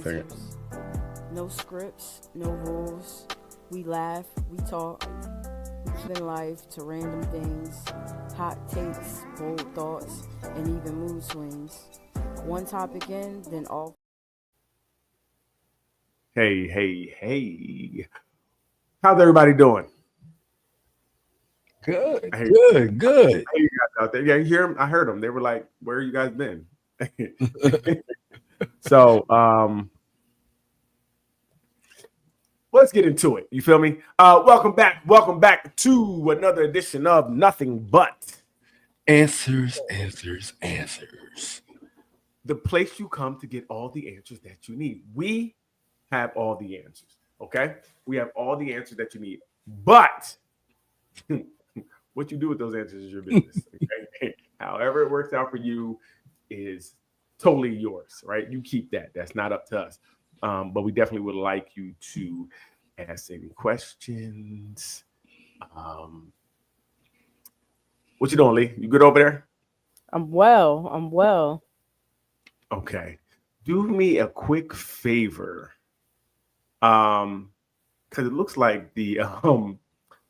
answers. No scripts, no rules. We laugh, we talk, we put in life to random things, hot takes, bold thoughts, and even mood swings. One topic in, then all. Hey. How's everybody doing? Good, I hear, good, good. I hear you guys out there. Yeah, you hear them? I heard them. They were like, where you guys been? so, let's get into it. You feel me? Welcome back to another edition of Nothing But Answers. the place you come to get all the answers that you need. We have all the answers, okay? We have all the answers that you need. But what you do with those answers is your business. Okay? However it works out for you is totally yours, right? You keep that. That's not up to us. But we definitely would like you to ask any questions. What you doing, Lee? You good over there? I'm well. Okay. Do me a quick favor. Because it looks like the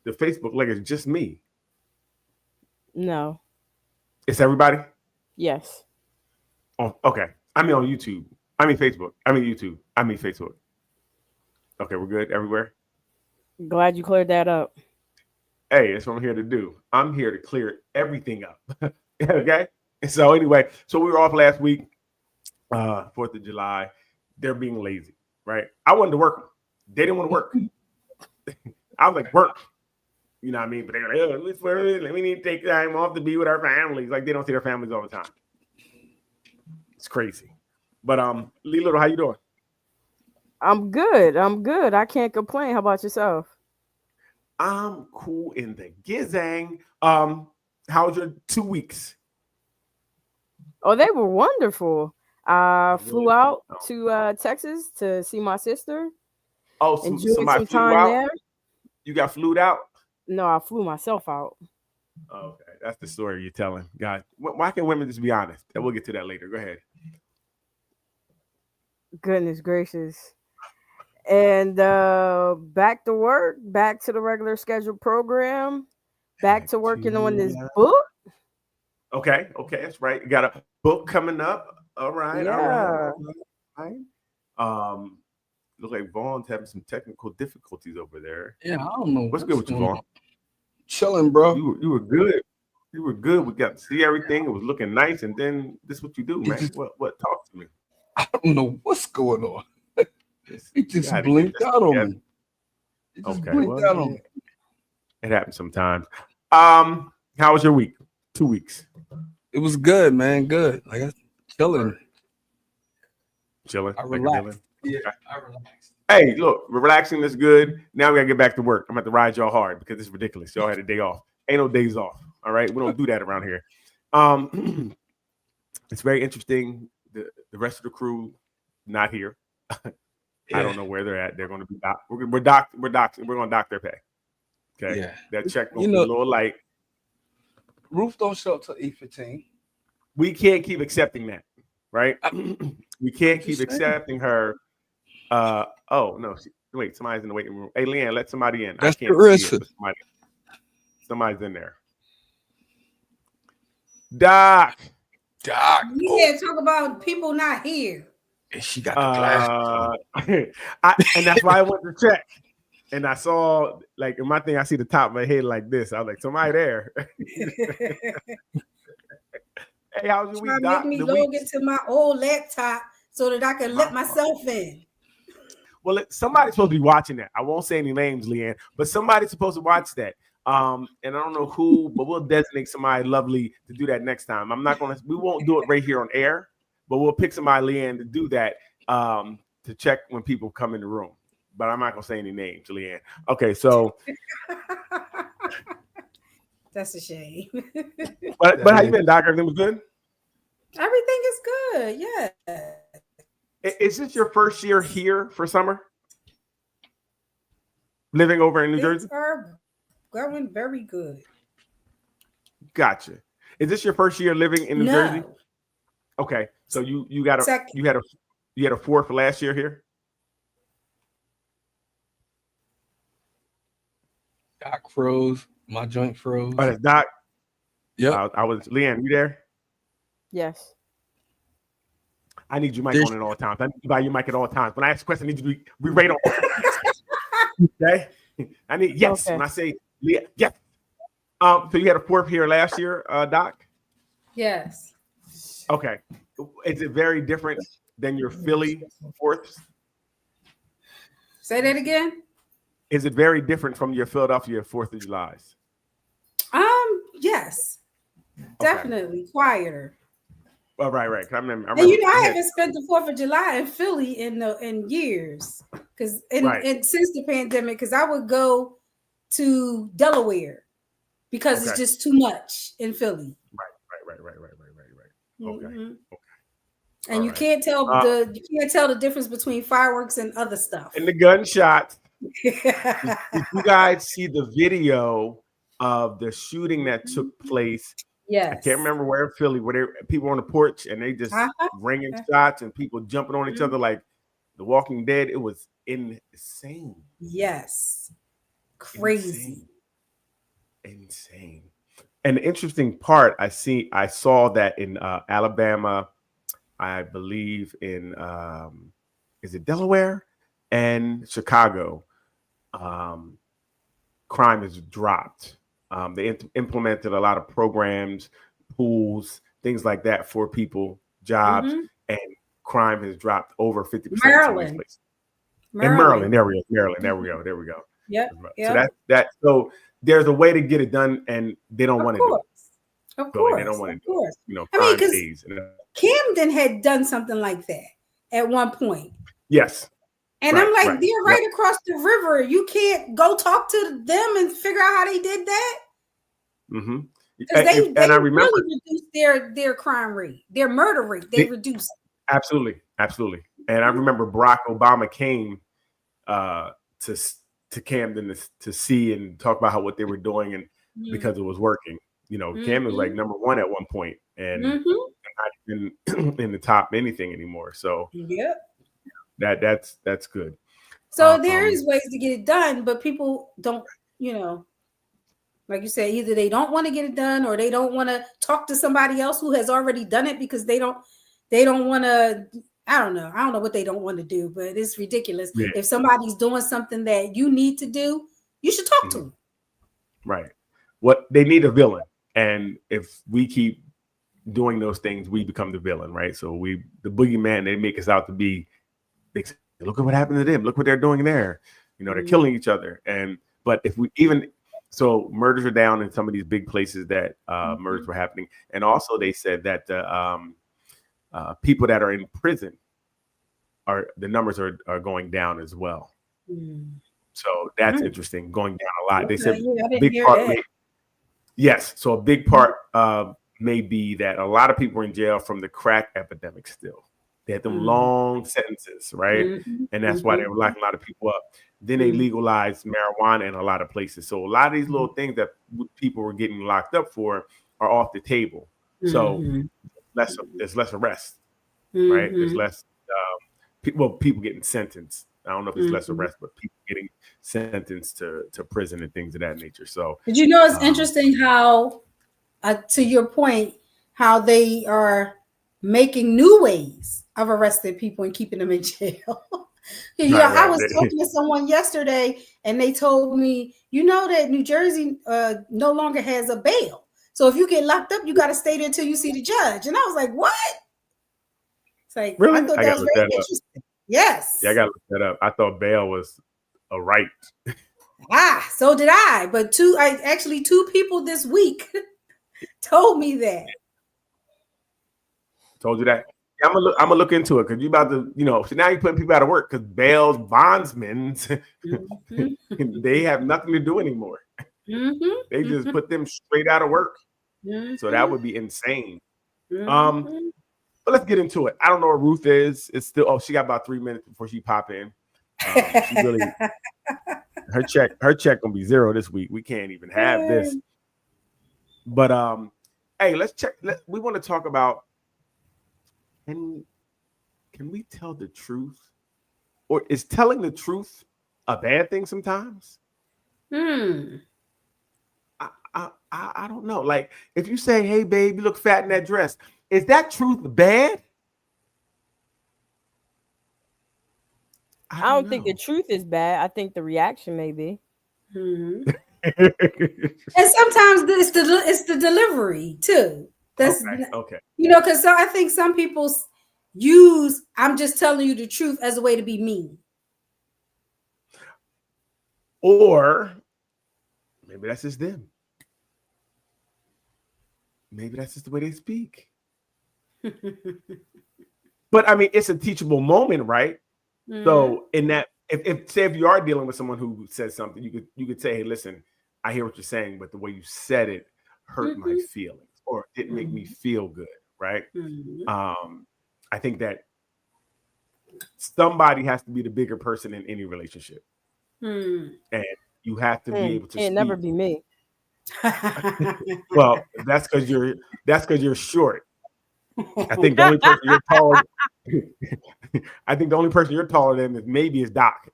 Facebook link is just me. No. It's everybody? Yes. Oh, okay. I mean on YouTube. I mean Facebook. I mean YouTube. I mean Facebook. Okay, we're good everywhere. Glad you cleared that up. Hey, that's what I'm here to do. I'm here to clear everything up. Okay. And so anyway, so we were off last week, 4th of July. They're being lazy, right? I wanted to work. They didn't want to work. I was like, work. You know what I mean? But they're like, oh, we need to take time off to be with our families. Like they don't see their families all the time. It's crazy. But Lee Little, how you doing? I'm good. I can't complain. How about yourself? I'm cool in the gizang. How was your 2 weeks? Oh, they were wonderful. I Really? flew out Oh, to Texas to see my sister. oh so Enjoyed somebody some flew time out? there. You got flued out? No, I flew myself out. Okay, that's the story you're telling. God, why can't women just be honest? And we'll get to that later. Go ahead. Goodness gracious. And back to work, back to the regular scheduled program, back Back to working on to this book. okay, that's right. You got a book coming up. Yeah. All right. Look like Vaughn's having some technical difficulties over there. Yeah, I don't know What's good what's with you, going Vaughn? on. Chilling, bro. You were good. You were good. We got to see everything. It was looking nice, and then this is what you do, It man. just, What? Talk to me. I don't know what's going on. It You just got to get blinked this out on together. me. It just Okay. blinked Well, out on me. it happens sometimes. How was your week? 2 weeks. It was good, man. Good. Like I chilling. Chilling. I Like you're relaxed. chilling. Yeah, Okay. I relaxed. Hey, look, relaxing is good. Now we gotta get back to work. I'm gonna have to ride y'all hard because it's ridiculous. Y'all had a day off. Ain't no days off. All right, we don't do that around here. Um, it's very interesting. The rest of the crew not here. I Yeah, don't know where they're at. They're going to be we're going to dock their pay. Okay, yeah. that check You gonna be a know, little light. Roof don't show up till 8:15. We can't keep accepting that, right? We can't keep Just saying. accepting her. Oh no, wait, somebody's in the waiting room. Hey, Leanne, let somebody in. I That's can't see it, Carissa. but somebody's in there. Doc, Doc. Oh, Yeah, talk about people not here. and she got the glasses on. and that's why I went to check. And I saw, like, in my thing, I see the top of my head like this. I was like, somebody there. Hey, how's your Trying week, to make Doc? me The log week? into my old laptop so that I can let myself in. Well, somebody's supposed to be watching that. I won't say any names, Leanne, but somebody's supposed to watch that. And I don't know who, but we'll designate somebody lovely to do that next time. We won't do it right here on air, but we'll pick somebody, Leanne, to do that to check when people come in the room. But I'm not gonna say any names, Leanne. Okay, so That's a shame. but how you been, Doc? Everything was good? Everything is good. Yeah. Is this your first year here for summer? Living over in New Things Jersey? are going very good. Gotcha. Is this your first year living in New Jersey? No. Okay, so you got a Second. you had a You had a fourth last year here. Doc froze. My joint froze. Oh, that's Doc. Yep. I was Leanne. You there? Yes. I need your mic on at all times. I need you by your mic at all times. When I ask a question, I need you to be right on. Okay. I need yes. Okay. When I say Leanne, yes. So you had a fourth here last year, Doc. Yes. Okay. Is it very different than your Philly fourths? Say that again. Is it very different from your Philadelphia 4th of July's? Yes, definitely quieter. Oh, right. I remember, And I haven't spent the 4th of July in Philly in years, because and since the pandemic, because I would go to Delaware because it's just too much in Philly. Right. Okay. Mm-hmm. Okay. And you can't tell the difference between fireworks and other stuff. And the gunshots. Did you guys see the video of the shooting that took place? Yes. I can't remember where in Philly, where people on the porch and they just ringing shots and people jumping on each other like The Walking Dead. It was insane. Yes. Crazy. Insane. And the interesting part, I saw that in Alabama, I believe in is it Delaware and Chicago, crime has dropped. They implemented a lot of programs, pools, things like that for people, jobs, and crime has dropped over 50%. Maryland. In Maryland, there we go. Yeah. So so there's a way to get it done, and they don't want to do it. Of course. They don't want to do it. You know, I mean, because Camden had done something like that at one point. Yes. And I'm like, they're right across the river. You can't go talk to them and figure out how they did that. Mm-hmm. Because they I remember really reduced their crime rate, their murder rate. They reduced it. Absolutely. And I remember Barack Obama came to Camden to see and talk about what they were doing, and because it was working. You know, Camden was like number one at one point, and not in the top anything anymore. So that's good. So there is ways to get it done, but people don't, like you said, either they don't want to get it done or they don't want to talk to somebody else who has already done it because they don't want to. I don't know what they don't want to do, but it's ridiculous. Yeah. If somebody's doing something that you need to do, you should talk to them. Right. What they need a villain. And if we keep doing those things, we become the villain, right? So the boogeyman, they make us out to be, they say, look at what happened to them. Look what they're doing there. They're killing each other. But if we so murders are down in some of these big places that murders were happening. And also they said that the people that are in prison the numbers are going down as well. So that's interesting, going down a lot. They said big part. Yes. So a big part may be that a lot of people were in jail from the crack epidemic still. They had them long sentences, right? And that's why they were locking a lot of people up. Then they legalized marijuana in a lot of places. So a lot of these little things that people were getting locked up for are off the table. So there's less arrest, right? There's less people getting sentenced. I don't know if it's less arrest, but people getting sentenced to prison and things of that nature. So, did you know it's interesting how, to your point, how they are making new ways of arresting people and keeping them in jail? I was talking to someone yesterday, and they told me, that New Jersey no longer has a bail. So if you get locked up, you got to stay there until you see the judge. And I was like, what? It's like, really? I thought that was very interesting. Yes. Yeah, I got to look that up. I thought bail was a right. So did I. But two people this week told me that. Told you that? Yeah, I'm gonna look into it because you about to, so now you're putting people out of work because bail's bondsmen, they have nothing to do anymore. They just put them straight out of work. So that would be insane. But let's get into it. I don't know where Ruth is. It's still she got about 3 minutes before she pop in. She really her check gonna be zero this week. We can't even have this. But hey, let's check. We want to talk about can we tell the truth? Or is telling the truth a bad thing sometimes? I don't know. Like, if you say, hey, babe, you look fat in that dress, is that truth bad? I don't think the truth is bad. I think the reaction may be. And sometimes it's the delivery too. That's okay. You know, because I think some people use "I'm just telling you the truth" as a way to be mean. Or maybe that's just them. Maybe that's just the way they speak. But I mean, it's a teachable moment, right? So in that, if you are dealing with someone who says something, you could say, hey, listen, I hear what you're saying, but the way you said it hurt my feelings, or it didn't make me feel good, right? I think that somebody has to be the bigger person in any relationship. And you have to be able to It'd never be me. Well, that's because you're short. I think the only person you're taller. I think the only person you're taller than is maybe Doc,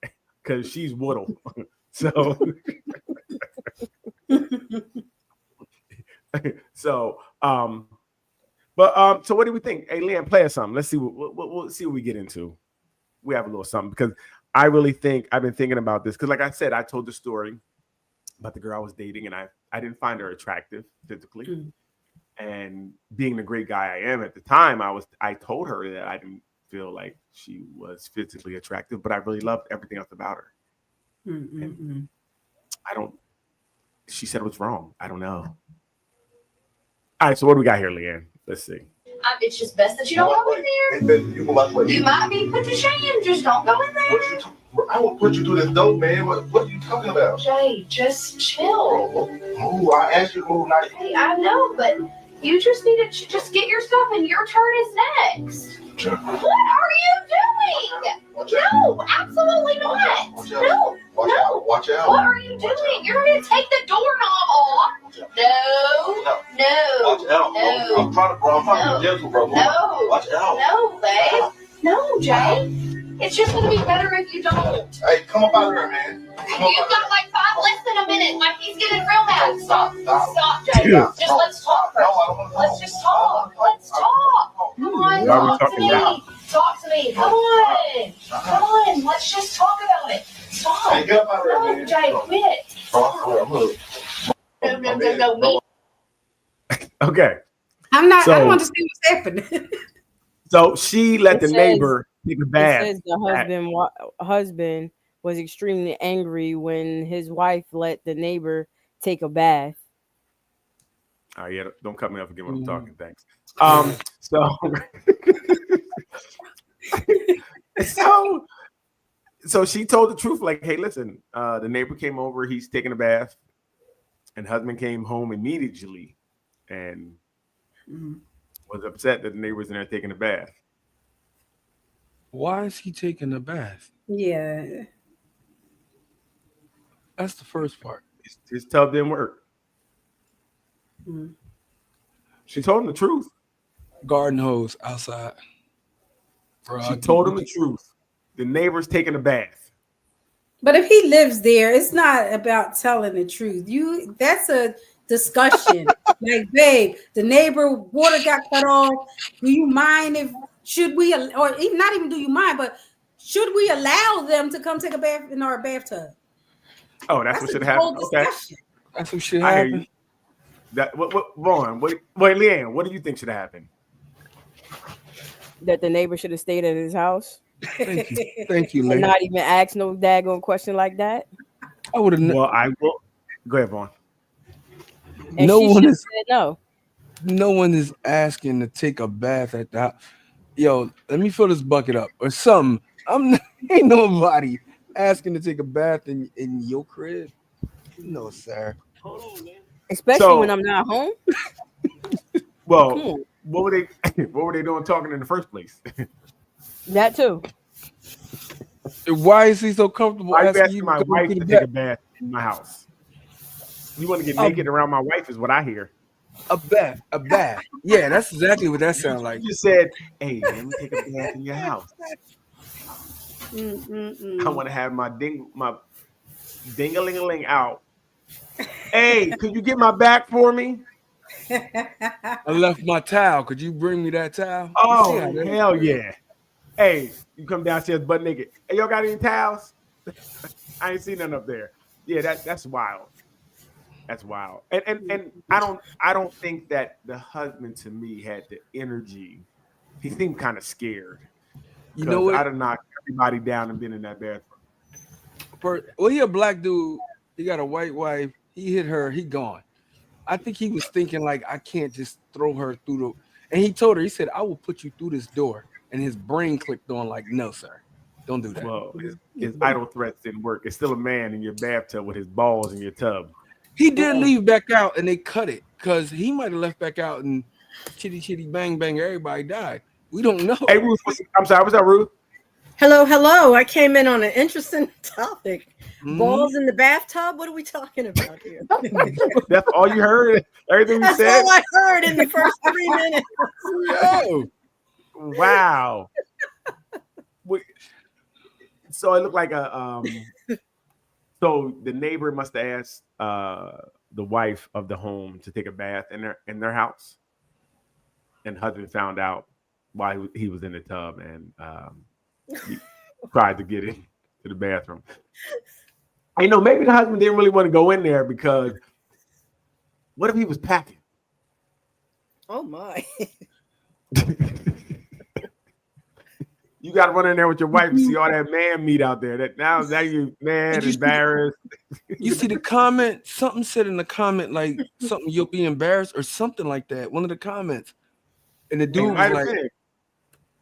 because she's Woodle. So, so what do we think? Hey, Leanne, play us something. Let's see we'll see what we get into. We have a little something, because I really think I've been thinking about this, because like I said, I told the story about the girl I was dating, and I didn't find her attractive physically. And being the great guy I am at the time, I told her that I didn't feel like she was physically attractive, but I really loved everything else about her. She said it was wrong. I don't know. All right, so what do we got here, Leanne? Let's see. It's just best that you don't go in there. You might be put to shame. Just don't go in there. I will put you through this dope, man. What are you talking about? Jay, just chill. Oh, I asked you to move nice. Hey, I know, but you just need to just get your stuff, and your turn is next. Sure. What are you doing? No, absolutely not. No. Watch out. What are you doing? You're going to take the doorknob off. No. Watch out. No. I'm trying to be gentle, bro. No. Watch out. No, babe. No, Jay. It's just going to be better if you don't. Hey, come up out of here, man. You've got like less than a minute. Like, he's getting real mad. Stop, Jay. Yeah. Just let's talk first. Let's just talk. Let's talk. Come on, talk to me. Talk to me. Come on. Let's just talk about it. Stop. Hey, get up out of here, No, man. Jay, quit. No, me. Okay. I don't So- understand what's happening. So she let It the says- neighbor take a It bath. says the husband was extremely angry when his wife let the neighbor take a bath. Oh yeah, don't cut me off again when I'm talking. Thanks. So she told the truth, like, hey, listen, the neighbor came over, he's taking a bath, and husband came home immediately and was upset that the neighbor was in there taking a bath. Why is he taking a bath? Yeah. That's the first part. His tub didn't work. She told him the truth. Garden hose outside. Bro, She told him the truth. The neighbor's taking a bath. But if he lives there, it's not about telling the truth. That's a discussion. Like, babe, the neighbor water got cut off. Do you mind should we, or even not even do you mind, but should we allow them to come take a bath in our bathtub? Oh, that's what should happen. Okay. That's what should I hear you. happen. Vaughn, wait, Leanne, what do you think should happen? That the neighbor should have stayed at his house Thank you. Thank you, and lady. not even ask no daggone question like that. I would have Well, I will. Go ahead, Vaughn. And No she one should have is- said no. no one is asking to take a bath at the house. Yo, let me fill this bucket up or something. Ain't nobody asking to take a bath in your crib. No, sir. Especially when I'm not home. Well, Come on. what were they doing talking in the first place? That too. Why is he so comfortable Why are you asking asking you my to go wife to to the take a bath? bath in my house? You want to get naked around my wife is what I hear. A bath. Yeah, that's exactly what that sounds like. You just said, "Hey, let me take a bath in your house. I want to have my ding-a-ling-a-ling out. Hey, could you get my back for me? I left my towel. Could you bring me that towel? Oh, hell yeah. Hey, you come downstairs butt naked. Hey, y'all got any towels? I ain't seen none up there. Yeah, that's wild. That's wild. And I don't think that the husband to me had the energy. He seemed kind of scared. You know what? I'd have knocked everybody down and been in that bathroom. Well, he a black dude. He got a white wife. He hit her. He gone. I think he was thinking like, I can't just throw her through the. And he told her, he said, I will put you through this door. And his brain clicked on like, no, sir, don't do that. Well, his idle threats didn't work. It's still a man in your bathtub with his balls in your tub. He did leave back out, and they cut it because he might have left back out and chitty bang bang, everybody died. We don't know. Hey, Ruth, I'm sorry. What's up, Ruth? Hello. I came in on an interesting topic. Mm-hmm. Balls in the bathtub. What are we talking about here? That's all you heard? Everything you said? That's all I heard in the first 3 minutes. Yo. Wow. So it looked like a so the neighbor must have asked the wife of the home to take a bath in their house, and husband found out why he was in the tub and he tried to get in to the bathroom. I know maybe the husband didn't really want to go in there because what if he was packing? Oh my. You got to run in there with your wife and see all that man meat out there. That now you mad, embarrassed. You see the comment? Something said in the comment like something you'll be embarrassed or something like that. One of the comments, and the dude was like,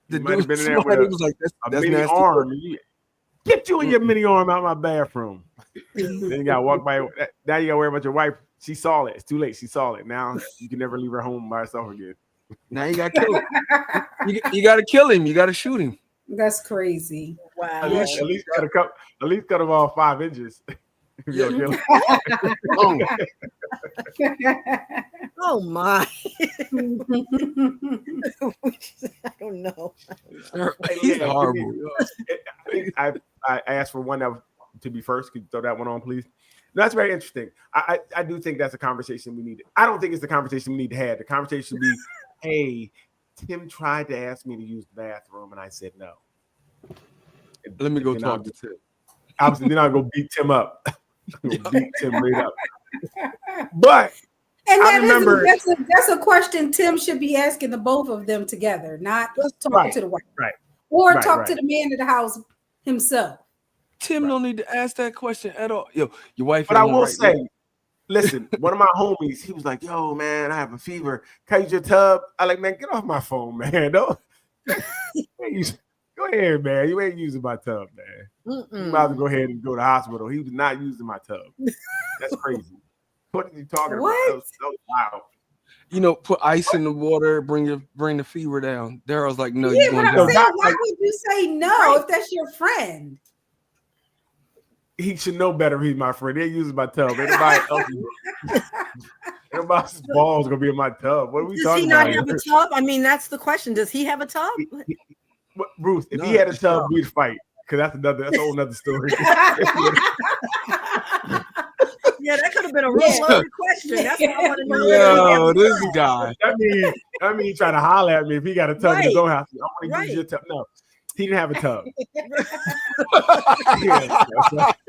the dude was like, "That's mini nasty." Arm. Get you and your mini arm out of my bathroom. Then you got to walk by. Now you got to worry about your wife. She saw it. It's too late. She saw it. Now you can never leave her home by herself again. Now you got to kill him. You got to kill him. You got to shoot him. That's crazy. Wow. At least cut him off 5 inches. Oh my. I don't know. He's horrible. I asked for one that to be first. Could you throw that one on, please? No, that's very interesting. I do think that's a conversation we need. I don't think it's the conversation we need to have. The conversation should be, hey, Tim tried to ask me to use the bathroom, and I said no. Let me go talk to Tim. Obviously, then I'll go beat Tim up. Beat Tim right up. But and I remember that's a question Tim should be asking the both of them together, not talking to the wife, right? Or talk to the man of the house himself. Tim don't need to ask that question at all. Yo, your wife. But I will say, listen, one of my homies, he was like, "Yo, man, I have a fever. Can I use your tub?" I like, man, get off my phone, man. Don't. Go ahead, man. You ain't using my tub, man. You might as well go ahead and go to the hospital. He was not using my tub. That's crazy. What are you talking about? That was wild. You know, put ice in the water, bring the fever down. Daryl's like, no, yeah, you're going down. down. Why would you say no if that's your friend? He should know better if he's my friend. He ain't using my tub. Everybody's balls gonna be in my tub. What are we talking about? Does he not have a tub? I mean, that's the question. Does he have a tub? Ruth, if he had a tub, we'd fight. Because that's a whole nother story. Yeah, that could have been a real loaded question. That's what I want to know. Yo, this guy. I mean, he trying to holler at me if he got a tub in his own house. I want to use your tub. No, he didn't have a tub. So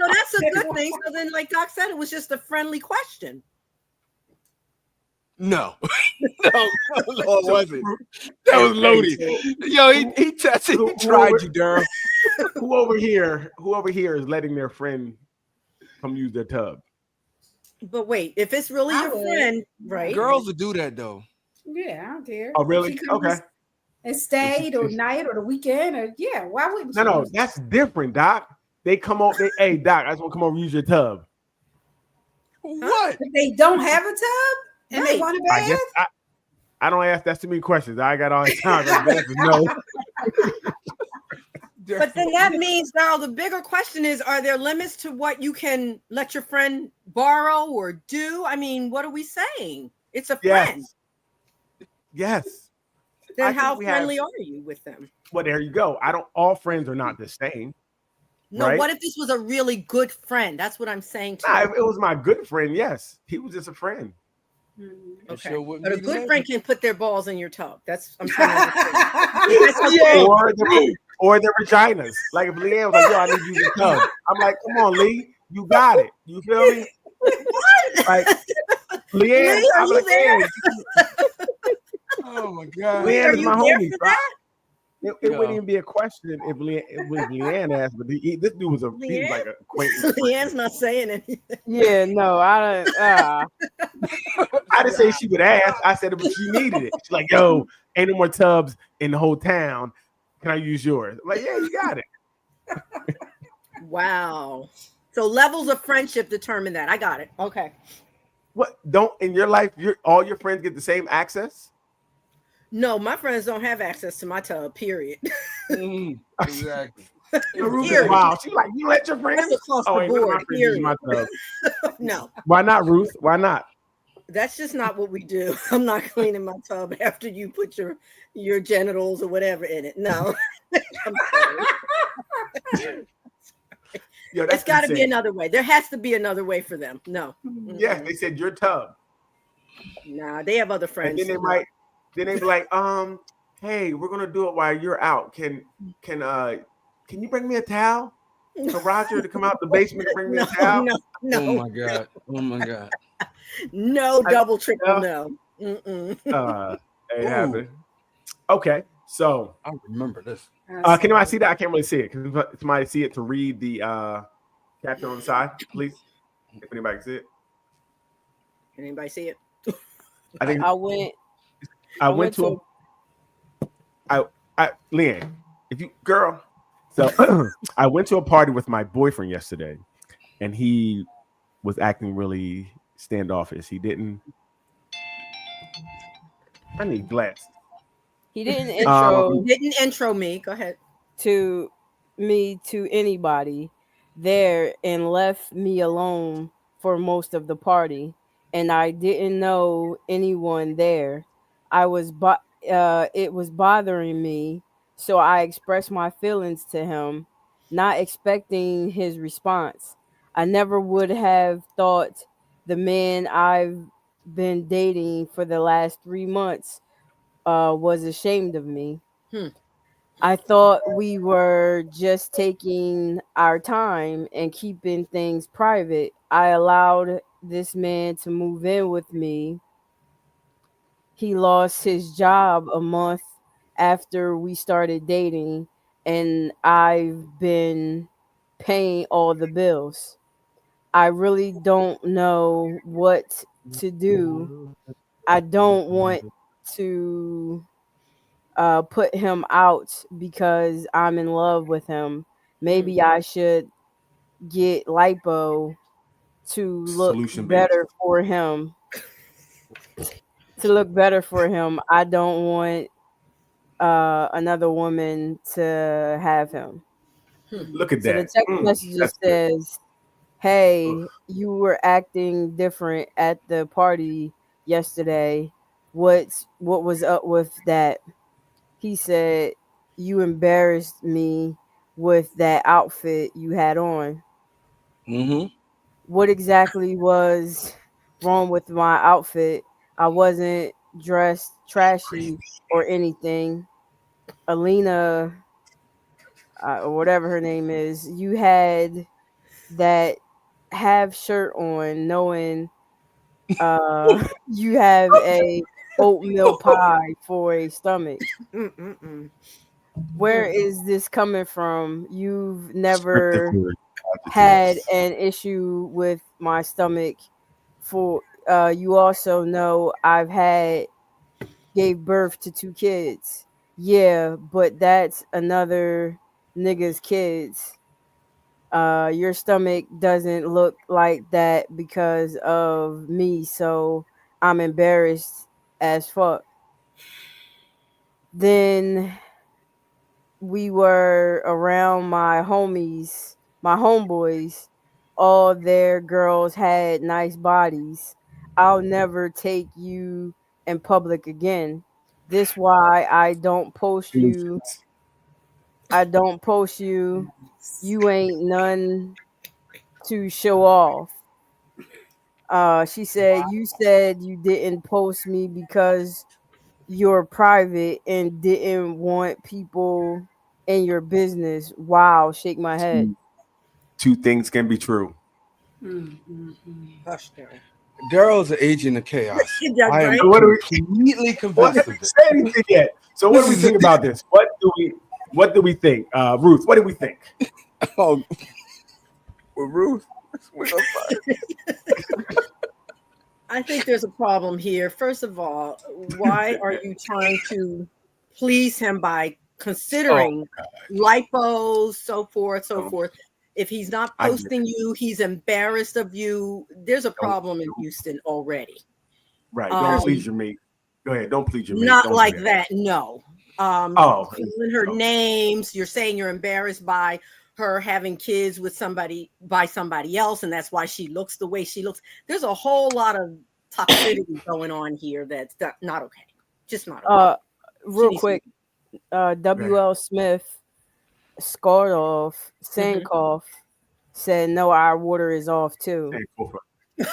that's a good thing. So then, like Doc said, it was just a friendly question. No, it wasn't. That was loaded. Yo, he tested. He tried you, Daryl. Who over here is letting their friend come use their tub? But wait, if it's really your friend, right? Girls would do that though. Yeah, I don't care. Oh, really? Okay. And stayed or night or the weekend or why wouldn't you? No, that's different, Doc. They come over. Hey, Doc, I just want to come over and use your tub. What? If they don't have a tub and they want a bath? I don't ask. That's too many questions. I got all the time. No. But then that means, Darryl, the bigger question is, are there limits to what you can let your friend borrow or do? I mean, what are we saying? It's a friend. Yes. I Then think how we have- friendly are you with them? Well, there you go. All friends are not the same. No, Right? what if this was a really good friend? That's what I'm saying to Nah, you. if it was my good friend, yes. He was just a friend. It Okay. sure wouldn't But a be the good same. friend can put their balls in your tub. That's I'm trying to understand. Yeah. Or their vaginas. Like if Leanne was like, yo, I need you to tub. I'm like, come on, Lee. You got it. You feel me? Like Leanne, Lee, are I'm you like, there? yeah, Oh my god. Lee, Leanne are is you my there homie. for So that? it Yo. wouldn't even be a question if Leanne asked, but this dude was he was like a acquaintance. Leanne's not saying anything. Yeah, no, I don't. I didn't say she would ask. I said it, but she needed it. She's like, yo, ain't no more tubs in the whole town. Can I use yours? I'm like, yeah, you got it. Wow. So levels of friendship determine that. I got it. Okay. What don't in your life, all your friends get the same access? No, my friends don't have access to my tub, period. Exactly. Ruth is Period. wild. She's like, you let your friends? That's across Oh, the ain't none of my board, friends use my period. tub. No, Why not, Ruth? Why not? that's just not what we do. I'm not cleaning my tub after you put your genitals or whatever in it. No. I'm sorry. Yo, It's that's got to be insane. another way. There has to be another way for them. No. Yes, they said your tub. Nah, they have other And friends. then they be like, hey, we're gonna do it while you're out. Can you bring me a towel? For Roger to come out the basement and bring me a towel? No. Oh my god. Oh my god. No, double, triple, no. Mm-mm. Ain't happening. Okay, so I remember this. can anybody see that? I can't really see it. Can somebody see it to read the caption on the side, please? If anybody can see it. Can anybody see it? I think I went. I went to Leanne, if you girl. So I went to a party with my boyfriend yesterday, and he was acting really standoffish. He didn't. I need glasses. He didn't intro Didn't intro me. Go ahead. to me to anybody there and left me alone for most of the party, and I didn't know anyone there. It was bothering me, so I expressed my feelings to him, not expecting his response. I never would have thought the man I've been dating for the last 3 months was ashamed of me. I thought we were just taking our time and keeping things private. I allowed this man to move in with me. He lost his job a month after we started dating, and I've been paying all the bills. I really don't know what to do. I don't want to put him out because I'm in love with him. Maybe I should get lipo to look Solution better for him. To look better for him. I don't want another woman to have him. Look at So the that. text message That's good. says, "Hey, you were acting different at the party yesterday. What was up with that?" He said, "You embarrassed me with that outfit you had on." Mm-hmm. What exactly was wrong with my outfit? I wasn't dressed trashy or anything. Alina, or whatever her name is, you had that half shirt on, knowing you have a oatmeal pie for a stomach. Where is this coming from? You've never had an issue with my stomach. For you also know I've gave birth to 2 kids. Yeah, but that's another nigga's kids. Your stomach doesn't look like that because of me, so I'm embarrassed as fuck. Then we were around my homeboys. All their girls had nice bodies. I'll never take you in public again. This why I don't post you. I don't post you. You ain't none to show off. She said, you said you didn't post me because you're private and didn't want people in your business. Wow, shake my head. Two things can be true. Hush, Daryl. Daryl's an agent of chaos. That's I am right. What do we- completely What convinced did of we it. say anything yet? So what do we think about this? What do we think? Ruth, what do we think? Oh, with Ruth. With I think there's a problem here. First of all, why are you trying to please him by considering lipos, so forth? If he's not I get posting you, he's embarrassed of you. There's a problem in Houston already. Right. Don't please your mate. Go ahead. Don't please your mate. Not Don't do like that. No. Oh. Calling her names. You're saying you're embarrassed by her having kids with somebody else, and that's why she looks the way she looks. There's a whole lot of toxicity going on here that's not okay. Just not okay. Real quick, WL Smith, Skardoff, Sankoff said, no, our water is off too. Hey, go for it.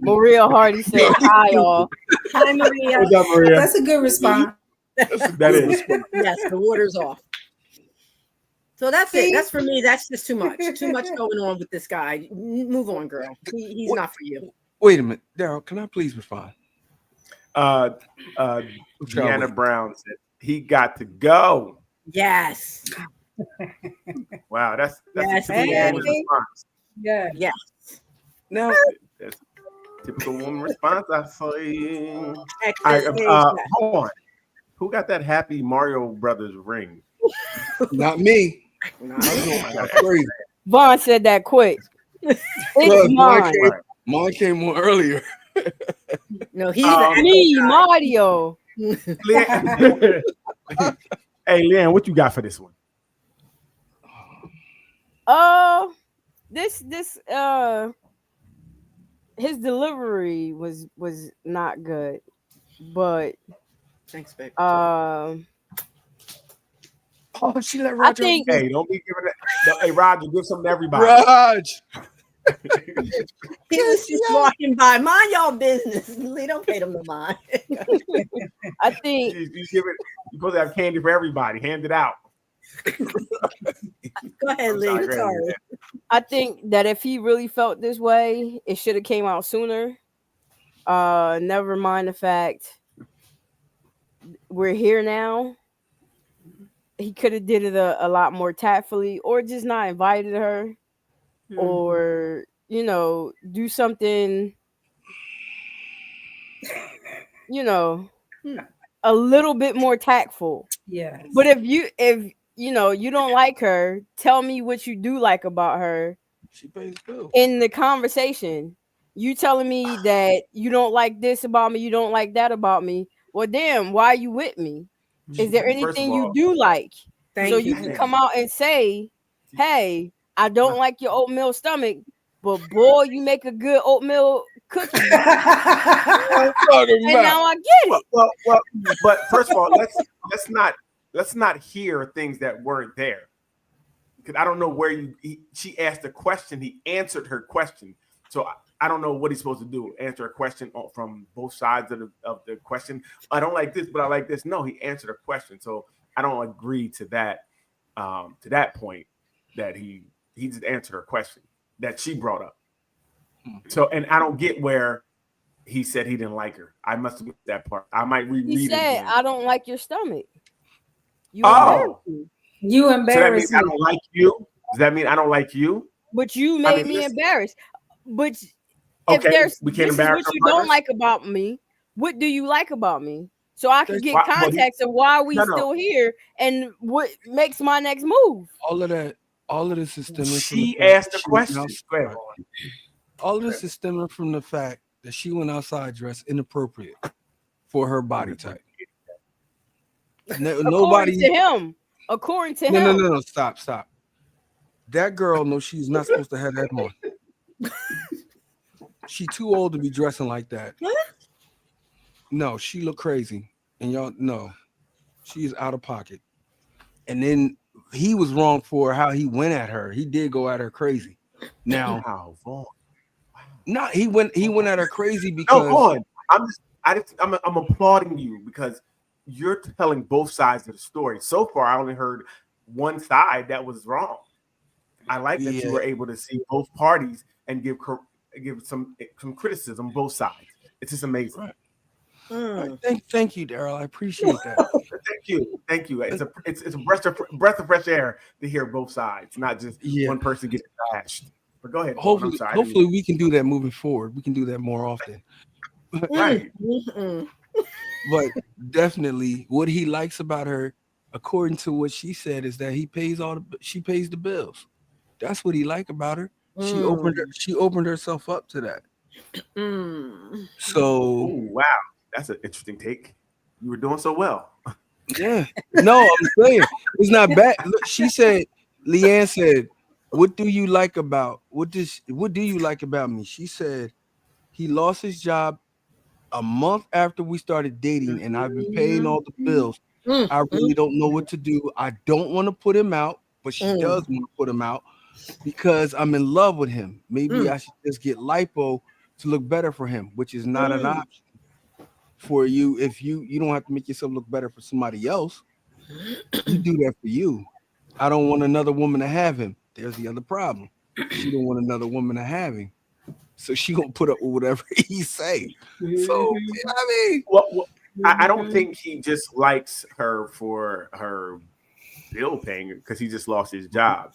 Maria Hardy said, hi, all. Hi, Maria. What's up, Maria? That's a good response. That is. Yes, the water's off. So that's it. That's for me. That's just too much. Too much going on with this guy. Move on, girl. He's not for you. Wait a minute, Daryl. Can I please respond? Deanna Brown said he got to go. Yes. Wow, that's Yes, a typical Daddy. woman response. Yeah. Yes. Now, That's a typical woman response. I say. All Exit right, stage hold on. Who got that happy Mario Brothers ring? not me. left. That's crazy. Vaughn said that quick. It's Look, mine. Mine came on earlier. No, he's Me, Mario. Leanne. Hey, Leanne, what you got for this one? This his delivery was not good, but Thanks, babe. Oh, she let Roger. think- Hey, don't be giving it. Hey, Roger, give something to everybody. Raj. He was just walking by. Mind y'all business. Lee, don't pay them no mind. I think You give it. You're supposed to have candy for everybody. Hand it out. Go ahead, I'm Lee. sorry, It's go all ahead. right. I think that if he really felt this way, it should have came out sooner. Never mind the fact we're here now. He could have did it a lot more tactfully, or just not invited her, or do something, a little bit more tactful. Yeah. But if you don't like her, tell me what you do like about her She pays bills. in the conversation. You telling me that you don't like this about me, you don't like that about me. Well, damn, why are you with me? Is there First of anything all, you do like? Thank So you. you can come out and say, hey, I don't like your oatmeal stomach, but boy, you make a good oatmeal cookie. And now I get it. Well, but first of all, let's not hear things that weren't there. Because I don't know where she asked a question, he answered her question. So I don't know what he's supposed to do. Answer a question from both sides of the question. I don't like this, but I like this. No, he answered a question. So I don't agree to that point that he just answered her question that she brought up. So, and I don't get where he said he didn't like her. I must have missed that part. I might reread He it said, again. I don't like your stomach. You Oh. embarrass me. You So that embarrass means I don't like you? Does that mean I don't like you? But you made me listen. embarrassed. But if Okay, there's we can't this is embarrass what you our don't partners? like about me, what do you like about me? So I can get Why- well, context of why we No. still here and what makes my next move. All of this is stemming from She the fact asked that the she went question. outside. Go ahead. All of this is stemming from the fact that she went outside dressed inappropriate for her body type. According Nobody. to him. According to him. No. Stop. That girl knows she's not supposed to have that on. She too old to be dressing like that. No, she look crazy. And y'all know she's out of pocket. And then he was wrong for how he went at her. He did go at her crazy. Now, Wow, Vaughn. he went at her crazy because No, Vaughn. I'm applauding you because you're telling both sides of the story. So far, I only heard one side that was wrong. I like that you were able to see both parties and give some criticism both sides. It's just amazing. Right. Thank you, Daryl. I appreciate that. Thank you. It's a breath of fresh air to hear both sides, not just one person get bashed. But go ahead. Hopefully we can do that moving forward. We can do that more often. Right. But definitely what he likes about her, according to what she said, is that she pays the bills. That's what he liked about her. She opened herself up to that. So wow, that's an interesting take. You were doing so well. Yeah. No, I'm saying it's not bad. Look, Leanne said, what do you like about me? She said he lost his job a month after we started dating, and I've been paying all the bills. I really don't know what to do. I don't want to put him out, but she does want to put him out because I'm in love with him. Maybe I should just get lipo to look better for him, which is not an option for you. If you don't have to make yourself look better for somebody else, you do that for you. I don't want another woman to have him. There's the other problem. She don't want another woman to have him. So she gonna put up with whatever he say. So I mean, I don't think he just likes her for her bill paying because he just lost his job.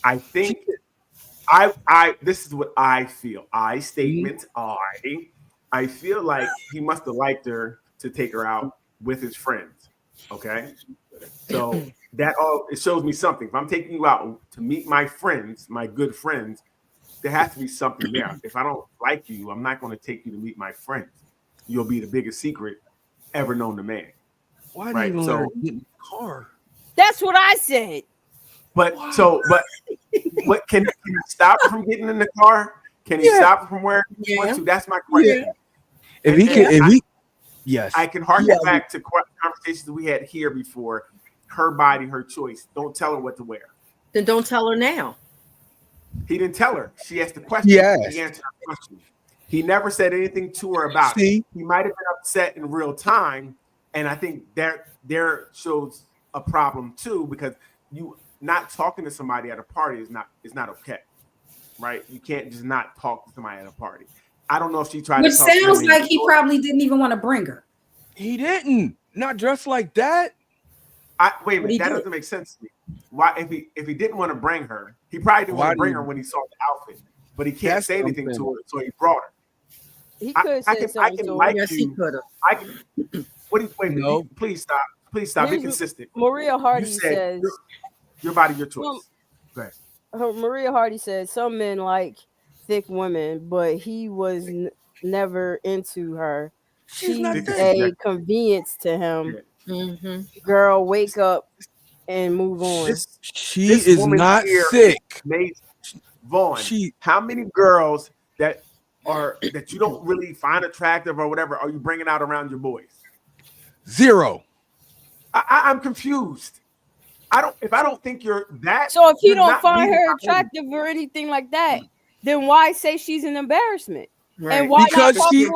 I think this is what I feel. I feel like he must have liked her to take her out with his friends. Okay, so it shows me something. If I'm taking you out to meet my friends, my good friends, there has to be something there. If I don't like you, I'm not going to take you to meet my friends. You'll be the biggest secret ever known to man. Why do you let her get in the car? That's what I said. But what can you stop from getting in the car? Can he stop from where he wants to? That's my question. Yes. I can harken back to conversations we had here before. Her body, her choice. Don't tell her what to wear. Then don't tell her now. He didn't tell her. She asked the question. Yes. He answered her question. He never said anything to her about it. He might have been upset in real time, and I think there shows a problem too, because you not talking to somebody at a party is not okay, right? You can't just not talk to somebody at a party. I don't know if she tried. Which sounds like he probably didn't even want to bring her. He didn't. Not dressed like that. Wait a minute. That doesn't make sense to me. Why, if he didn't want to bring her, he probably didn't want to bring her when he saw the outfit, but he can't say anything to her, so he brought her. He could say something to her. Yes, he could have. Please stop. Please stop. Be consistent. Maria Hardy says, "Your body, your choice." Go ahead. Maria Hardy said some men like thick women, but he was never into her. She's a convenience to him. Mm-hmm. Girl, wake up and move on. She is not thick. Vaughn, how many girls that you don't really find attractive or whatever are you bringing out around your boys? Zero. I'm confused. If I don't think you're that. So if you don't find her attractive or anything like that, then why say she's an embarrassment? Right. And why because not she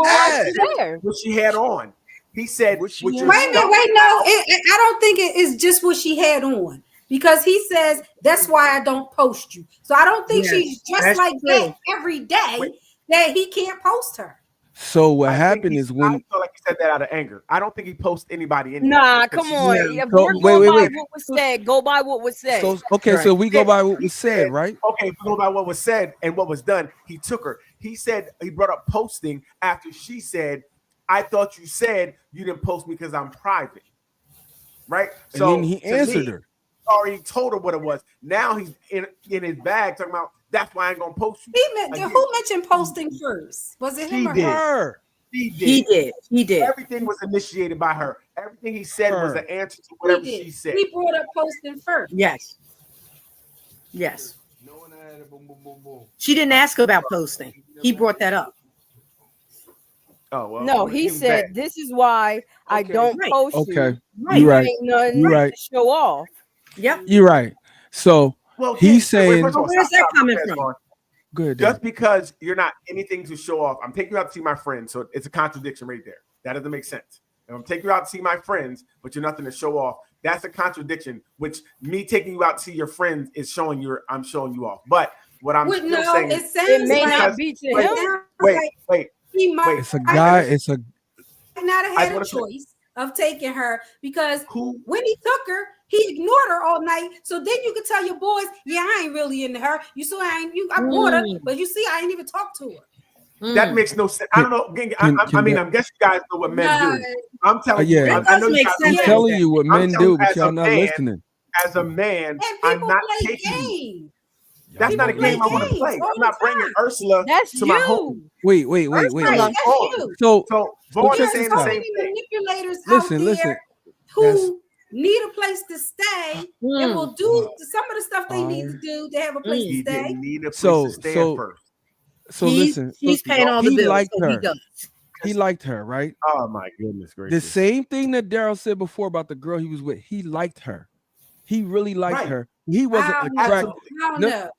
there? What she had on. He said, wait, no, I don't think it is just what she had on, because he says that's why I don't post you. So I don't think she's just like that every day that he can't post her. So what happened is when I feel like he said that out of anger. I don't think he posts anybody anyway. Nah, come on. Yeah. Wait. What was said? Go by what was said. So, okay, so we go by what was said, right? Okay, we go by what was said and what was done. He took her. He said he brought up posting after she said, "I thought you said you didn't post me because I'm private." Right? And then he answered her. Already told her what it was. Now he's in his bag talking about that's why I ain't gonna post you. Who mentioned posting first? Was it him or her? He did. Everything was initiated by her. Everything he said was an answer to whatever she said. He brought up posting first. Yes. Yes. Knowing I had it, boom, boom, boom, boom. She didn't ask about posting. He brought that up. Oh well. No, he was said bad. this is why I Okay. don't Right. post Okay. you. Right. You're right. Ain't nothing You're right. to show off. Yep. You're right. So Well, he's wait, saying, first of all, Where's stop, that coming fast, from? Vaughn. good. Just because you're not anything to show off, I'm taking you out to see my friends, so it's a contradiction right there. That doesn't make sense. If I'm taking you out to see my friends, but you're nothing to show off, that's a contradiction. Which me taking you out to see your friends is showing I'm showing you off. But what I'm Well, still no, saying it is, sounds It may like not be to wait, him. wait. he might It's a guy. It's a not have I had a wanna say- choice of taking her because Who? when he took her, he ignored her all night. So then you could tell your boys, yeah, I ain't really into her. You saw I bought her, but you see, I ain't even talked to her. That makes no sense. I don't know. Again, I mean, I guess you guys know what men do. I'm telling yeah. you. That I know does you make guys sense. I'm know telling you what I'm men telling do, you but as y'all a not man, listening. As a man, And I'm people not play taking you. games. That's not a People play game I want to games play. all I'm not the bringing time. Ursula That's to my home. you. Wait. Right, that's you. So So Vaughn check is saying this the out. same Many thing. manipulators Listen, out there listen. who need a place to stay and will do some of the stuff they need to do to have a place He to stay. didn't need a place So- to stay so- at first. So He's listen. paying all the he bills. liked So he her. does. He liked her, right? Oh my goodness The gracious! same thing that Daryl said before about the girl he was with. He liked her. He really liked Right. her. He wasn't I don't know. attracted. I don't No, know.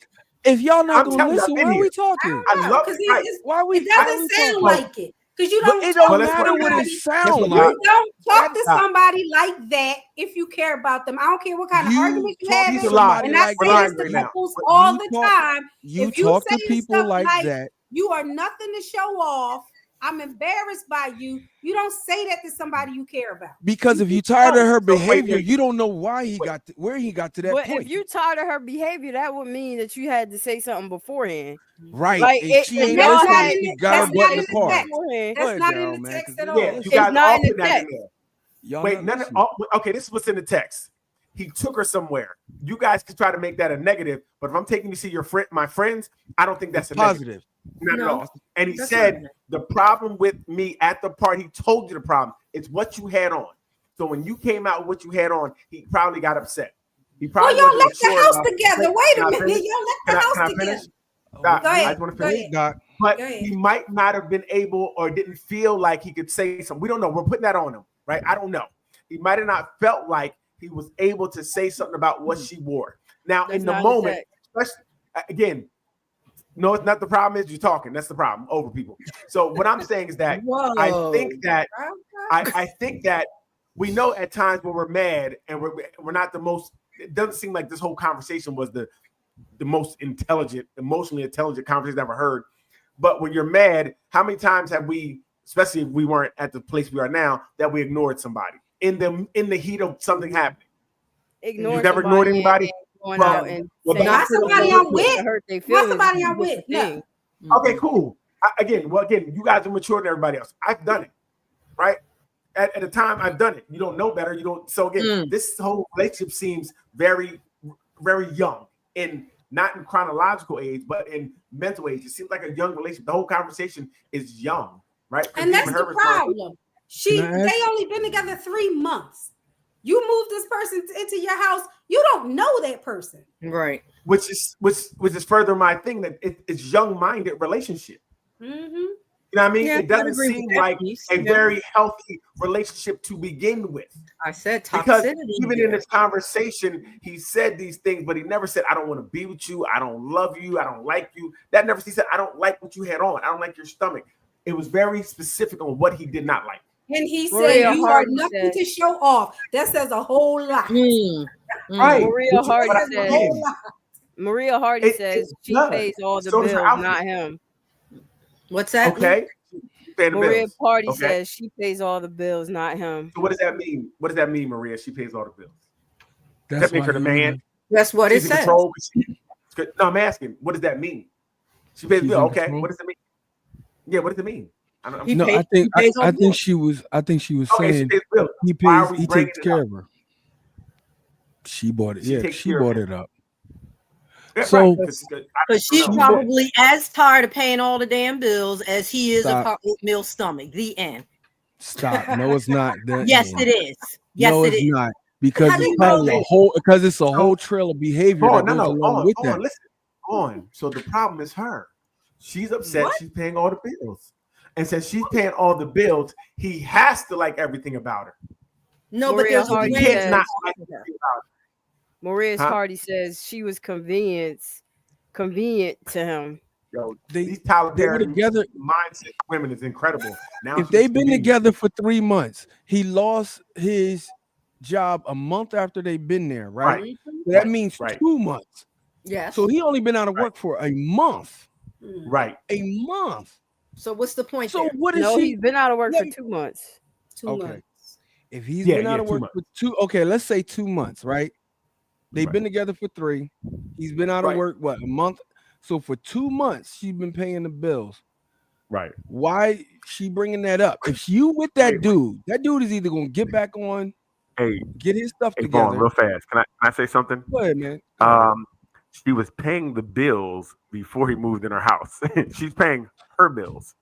If y'all not I'm gonna telling you, listen, I've been why are we here. talking? I love because it. Right. Why we? it why doesn't we sound talking? like it. Because you But don't it talk don't Well, that's matter what what it it is. sound Guess what, like. You don't talk to Stop. somebody like that if you care about them. I don't care what kind of You arguments you talk have. He's to a lie. somebody And I like We're say lying this that. right to now. couples But all you the talk- time. You If you talk to saying people stuff like like that. you are nothing to show off, I'm embarrassed by you. You don't say that to somebody you care about. Because if you You tired of don't. her So, wait, behavior, wait. you don't know why he Wait. got where he got to that But point. if you tired of her behavior, that would mean that you had to say something beforehand. Right. Like, and it- she and ain't y'all listening. had- She got that's her not butt in in the the car. text. Beforehand. Go That's ahead, not Daryl, in the man, text 'cause at Yeah, all. you It's guys not all in the put that in text. there. Y'all Wait, not none of, listening. okay, this is what's in the text. He took her somewhere. You guys can try to make that a negative, but if I'm taking you to see my friends, I don't think that's a negative. Positive. Not at No. all. And he That's said not the problem with me at the party, he told you the problem. It's what you had on. So when you came out with what you had on, he probably got upset. He Well, probably y'all wasn't left the mature house enough. together. Wait Can a I minute. finish? Y'all left Can the I house finish? together. Doc, Go ahead. I just want to Go finish. ahead. Doc. But Go ahead. he might not have been able or didn't feel like he could say something. We don't know. We're putting that on him, right? I don't know. He might have not felt like he was able to say something about what she wore. Now, That's in the not moment, text. especially again, no, it's not the problem. Is you're talking. That's the problem. Over people. So what I'm saying is that Whoa. I think that we know at times when we're mad and we're not the most. It doesn't seem like this whole conversation was the most intelligent, emotionally intelligent conversation I've ever heard. But when you're mad, how many times have we, especially if we weren't at the place we are now, that we ignored somebody in the heat of something happening? Ignore You've never ignored somebody anybody? and going Well, out and well, saying not somebody something I'm with. to hurt their Not feelings. somebody is a I'm with. different No. thing. Okay, cool. Again, you guys are mature than everybody else. I've done it, right? At the time, I've done it. You don't know better. You don't. So again, this whole relationship seems very, very young, not in chronological age, but in mental age. It seems like a young relationship. The whole conversation is young, right? And that's the problem. Can I ask- They only been together 3 months. You move this person into your house. You don't know that person. Right. Which is further my thing that it's young-minded relationship. Mm-hmm. You know what I mean? Yeah, It doesn't I agree with seem that like piece. a Yeah. very healthy relationship to begin with. I said Because toxicity. even in this conversation, he said these things, but he never said, I don't want to be with you. I don't love you. I don't like you. He said, I don't like what you had on. I don't like your stomach. It was very specific on what he did not like. And he Maria said, you are Hardy nothing said- to show off. That says a whole lot. Right. Maria Which is Hardy what I said- mean. Maria Hardy It says she does. pays all the So does bills, her outfit. not him. What's that? Okay. She paid the Maria bills. Hardy Okay. says she pays all the bills, not him. So what does that mean? What does that mean, Maria? She pays all the bills. That's That makes why her the you man. in- That's what She's it in says. control. No, I'm asking, what does that mean? She pays the She's bill. in Okay. control. What does it mean? Yeah, what does it mean? He No, pays- I think he pays all I the think bills. she was. I think she was Okay, she saying pays the bill. he Why are pays. we He bringing takes it care up? of her. She bought it. She Yeah, takes she care of bought it. it up. Yeah, So- right, 'cause But she's know. probably as tired of paying all the damn bills as he is Stop. of her oatmeal stomach. The end. Stop. No, it's not. The Yes, end. it is. Yes, no, it it's is. not. because How do it's you probably know a that? whole because it's a whole trail of behavior Hold that on, goes along with that. listen. On. So the problem is her. She's upset. What? She's paying all the bills. And since she's paying all the bills, he has to like everything about her. No, but Maria there's a Hardy He way can't says- to not talk like to her. everything about her. Maria Huh? Hardy says she was convenient to him. Yo, They- these Tyler they were Perry together- mindset women is incredible. Now If she's they've been convenient. together for 3 months, he lost his job a month after they've been there, right? Right. So that means Right. 2 months. Yes. So he only been out of work for a month. Right. A month. So what's the point So there? what is No, she? he's been out of work for Wait. 2 months. 2 Okay. months. If he's Yeah, been out yeah, of 2 work months. for 2, okay, let's say 2 months, right? They've Right. been together for 3. He's been out of Right. work, what, a month? So for 2 months, she's been paying the bills. Right. Why she bringing that up? If you with that Wait. dude is either gonna get back on, Hey, get his stuff hey, Vaughn, together. real fast. Can I say something? Go ahead, man. She was paying the bills before he moved in her house. She's paying her bills.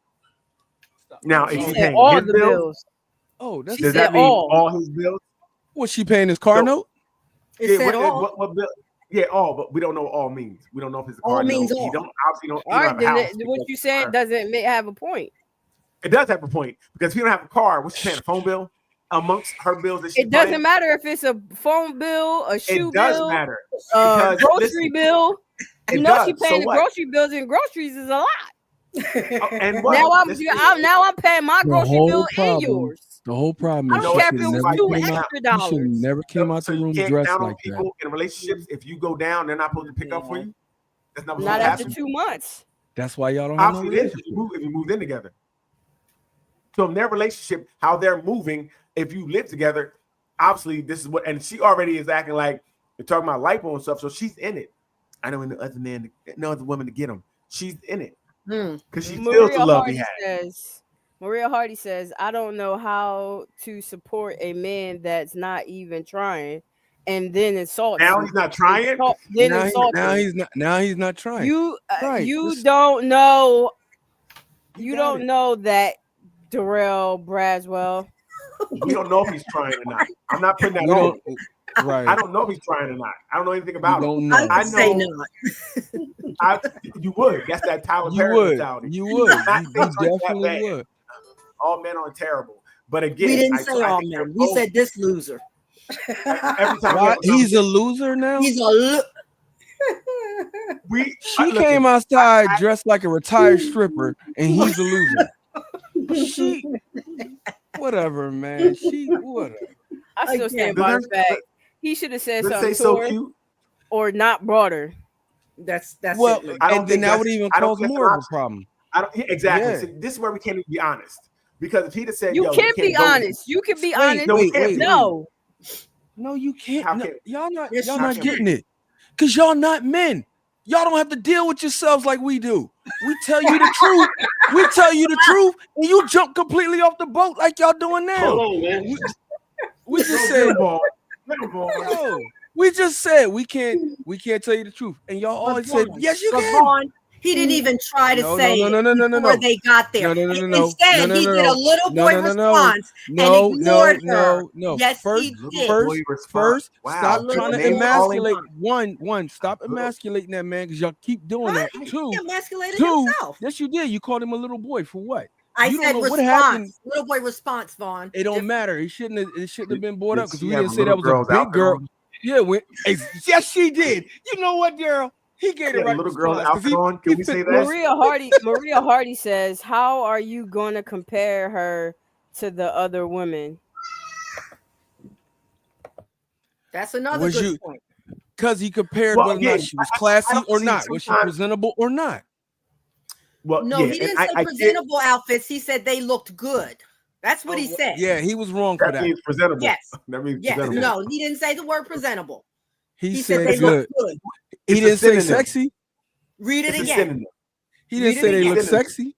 Now, She is he said paying all his the bills? bills. Oh, that's She Does said that mean all. all his bills? what she paying his car So- note. It said all. What bill? Yeah, all, but we don't know what all means. We don't know if it's a All car means note. He all. don't obviously don't. He All don't right, have a then house what because you it's saying her. doesn't have a point. It does have a point because if you don't have a car, what's she paying? A phone bill amongst her bills that she It doesn't paying? matter if it's a phone bill, a shoe It does bill, matter. a because, grocery listen, bill. You It know does. she paying So the what? grocery bills, and groceries is a lot. And what? Now I'm Listen, paying my The grocery whole bill and problem- yours. The whole problem I is don't she care if should it was never 2 came out. extra She should dollars. never came out so the you room can't dressed count on like that. people in relationships. If you go down, they're not supposed to pick up for you. That's not what's Not supposed to after happen. 2 months. That's why y'all don't have no Obviously, it is relationship. if you moved in together. So in their relationship, how they're moving, if you live together, obviously this is what, and she already is acting like you're talking about lipo and stuff. So she's in it. I know no other man, no other woman to get him. She's in it because she feels the love he has. Maria Hardy says, I don't know how to support a man that's not even trying, and then insults. Now you. he's not trying. Then Now, insult you. now he's not trying. You Right, you this- don't know. You You got don't it. know that Darrell Braswell. We don't know if he's trying or not. I'm not putting that We on. don't, right. I don't know if he's trying or not. I don't know anything You about him. don't know. I I would say know- not. You would. That's that Tyler You Perry would. mentality. You would. Not You things like that definitely bad. would. All men are terrible. But again, We didn't I say think all they're men. We both- said this loser. every time Why? He's a loser now. He's a She look, came outside dressed like a retired stripper, and he's a loser. She, whatever, man. She, whatever. I still Again, stand by the does- fact he should have said Let's something say to so her cute. or not brought her. That's Well, it. I don't and then think that would that's- even I don't cause think that's more an of a option. problem. I don't exactly. Yeah. So this is where we can't even be honest. Because if he'd have said, You "Yo, can be can't go with honest. You can be Wait, honest. No, we wait, can't wait, be. No, No, you can't. How No, can- y'all not. Yes, Y'all you not can. getting it. Cause y'all not men. Y'all don't have to deal with yourselves like we do. We tell you the truth. We tell you the truth, and you jump completely off the boat like y'all doing now. Hold on, man. We just Little said, ball. Little ball. yo, we just said we can't tell you the truth, and y'all always said, yes, you But can. Vaughn, he didn't even try to No, say no, no, no, no, no, before no. they got there. No, no, no, no, no. Instead, No, no, he no, did no. a little No, boy no, no, no. response No, and no, ignored her. no. Yes, First, he Little did. boy response. First, Wow. stop Little trying to boy emasculate response. one. Stop emasculating that man because y'all keep doing that. What? Two, He emasculated two. himself. Yes, you did. You called him a little boy for what? I You don't said know what response. happened. Little boy response, Vaughn. It don't Different. matter. It shouldn't have been brought Did up because she we have didn't say that little was a girl's big outfit girl. on? Yeah, yes, she did. You know what, Daryl? He gave Yeah, the right little girl's response, 'cause outfit on. Can we say that? Maria Hardy says, "How are you going to compare her to the other women?" That's another Was good you- point. Because he compared Well, whether or again, not she was I classy don't or see not, was she sometimes- presentable or not. Well, No, yeah, he didn't and say I get presentable outfits. He said they looked good. That's what he said. Yeah, he was wrong for that that. means presentable. Yes. That means Yes. presentable. No, he didn't say the word presentable. He He said said they good. looked good. He It's a didn't say synonym. sexy. Read it It's a again. synonym. He Read didn't it say they again. look Synonym. sexy.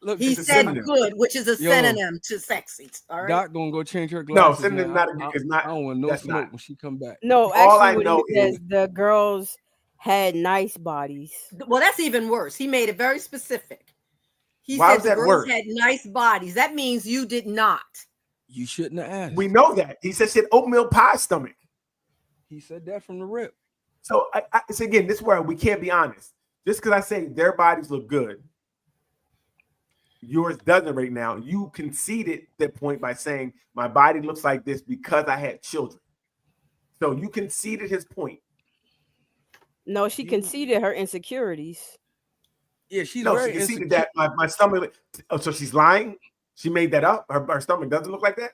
Look, He It's a said synonym. good, which is a Yo. synonym to sexy. All right. Doc gonna go change her No, glasses. synonym now. not is not. I don't want no that's smoke not. when she come back. No, All I actually, know what he says, is- the girls had nice bodies. Well, that's even worse. He made it very specific. He Why said was the that girls worse? had nice bodies. That means you did not. You shouldn't have asked. We know that. He said she had oatmeal pie stomach. He said that from the rip. So it's again, this is where we can't be honest. Just because I say their bodies look good, yours doesn't right now. You conceded that point by saying my body looks like this because I had children. So you conceded his point. No, she conceded her insecurities. Yeah, she's No, very she conceded insecure. that my stomach. Oh, so she's lying. She made that up. Her stomach doesn't look like that.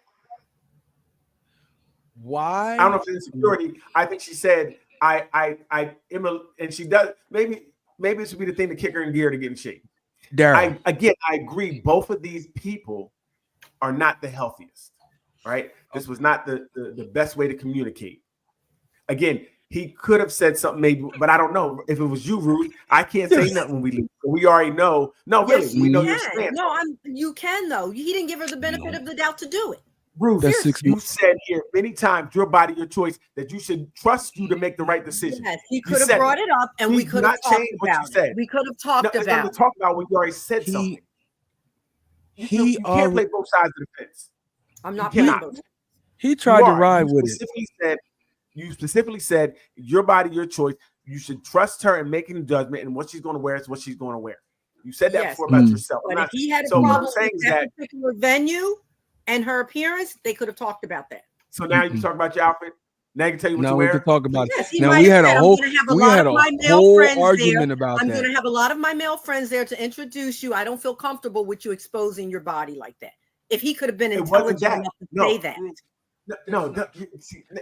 Why? I don't know if it's insecurity. I think she said I am and she does. Maybe this would be the thing to kick her in gear to get in shape. Daryl. I agree. Both of these people are not the healthiest. Right. This was not the best way to communicate. Again, he could have said something maybe, but I don't know. If it was you, Ruth, I can't say nothing when we leave. We already know. No, really, Yes, we know you your can. stance. No, you can though. He didn't give her the benefit of the doubt to do it. Ruth, That's 6 you months. said here many times, your body, your choice, that you should trust you to make the right decision. Yes, he You could have said brought it up, and we He's could have not talked changed what you about said. it. We could have No, talked there's nothing about to talk about when you already said He- something. You he can't already- play both sides of the fence. I'm not You playing cannot. those. He tried to You are. ride You with it. specifically said your body, your choice. You should trust her in making a judgment, and what she's going to wear is what she's going to wear. You said that Yes. before about Mm. yourself. But if he had a So what I'm problem saying with is that that- particular venue and her appearance, they could have talked about that. So now you Mm-mm. talk about your outfit. Now you can tell you what Now you we wear. can talk about it. Yes, he Now might we have had said, a I'm whole gonna have a we lot had of a my male whole friends there. argument about I'm that. going to have a lot of my male friends there to introduce you. I don't feel comfortable with you exposing your body like that. If he could have been It wasn't intelligent that. enough to No. say that.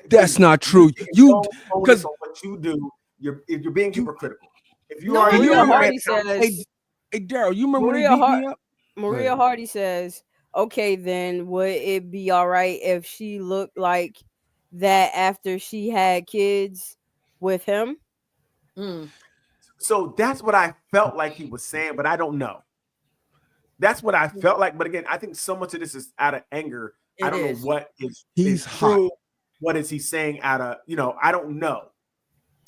That's not true. can't You- go focus 'cause- on what you do, you're being hypocritical. If you No, are, I'm Maria not. Hardy Hey, says. hey Daryl, you remember when he Maria beat Hart- me up? Maria ahead. Hardy says, "Okay, then would it be all right if she looked like that after she had kids with him?" Mm. So that's what I felt like he was saying, but I don't know. That's what I felt like. But again, I think so much of this is out of anger. I It don't is. know what is He's true. What is he saying out of, I don't know.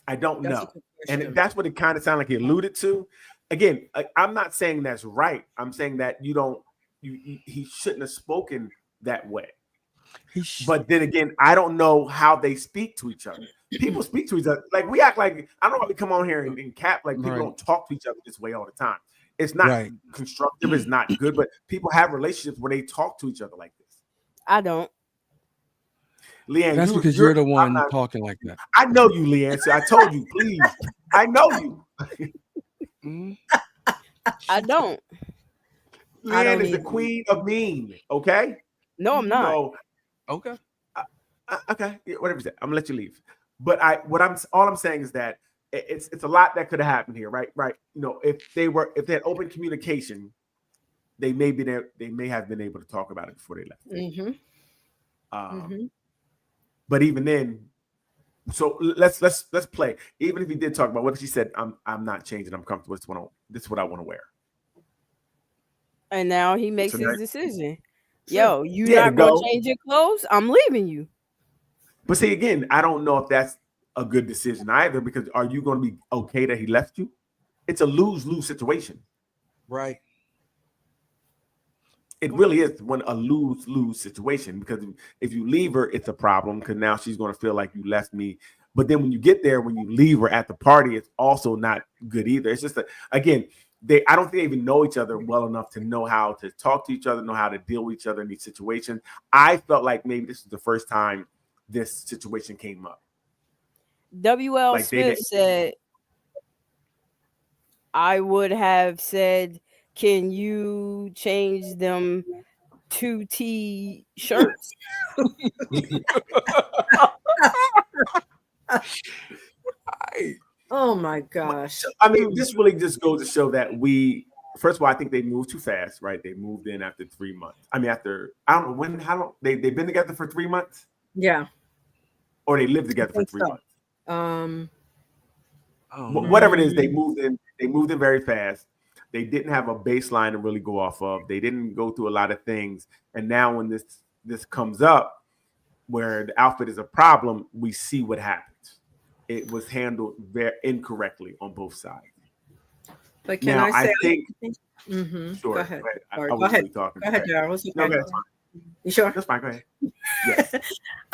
I don't That's a know. good And question. that's what it kind of sounded like he alluded to. Again, I'm not saying that's right. I'm saying that he shouldn't have spoken that way. But then again, I don't know how they speak to each other. People speak to each other. Like we act like, I don't know why we come on here and cap like people Right. don't talk to each other this way all the time. It's not Right. constructive, it's not good, but people have relationships where they talk to each other like this. I don't. Leanne, That's because you're the one I'm not- talking like that. I know you, Leanne. So I told you, please. I know you. Mm. I don't. I don't Leanne is the either. queen of mean. Okay. No, I'm not. So, Okay. okay, yeah, whatever you say, I'm gonna let you leave. But all I'm saying is that it's a lot that could have happened here, right? Right. If they had open communication, they may have been able to talk about it before they left. Mhm. Um, But even then, so let's play. Even if he did talk about what if she said, I'm not changing, I'm comfortable. This is what I want to wear. And now he makes So his now- decision. Yo, you Yeah, not gonna go. change your clothes? I'm leaving you. But see, again, I don't know if that's a good decision either, because are you going to be okay that he left you? It's a lose-lose situation. Right. It really is a lose-lose situation, because if you leave her, it's a problem because now she's going to feel like you left me. But then when you get there, when you leave her at the party, it's also not good either. It's just again, I don't think they even know each other well enough to know how to talk to each other, know how to deal with each other in these situations. I felt like maybe this is the first time this situation came up. WL Like, they Smith didn't- said, I would have said, can you change them 2T shirts? Oh my gosh. I mean, this really just goes to show that first of all, I think they moved too fast, right? They moved in after 3 months. I mean, I don't know how long they've been together for 3 months, Yeah. or they lived together for think 3 so. months. Oh, Whatever it is, they moved in very fast. They didn't have a baseline to really go off of. They didn't go through a lot of things. And now when this comes up where the outfit is a problem, we see what happens. It was handled very incorrectly on both sides. But can Now, I say I think Mhm. sure. Go ahead. I Sorry, was go ahead. really talking. Go ahead, Darryl. It's No, okay. that's fine. You sure? That's fine. Go ahead. Yes.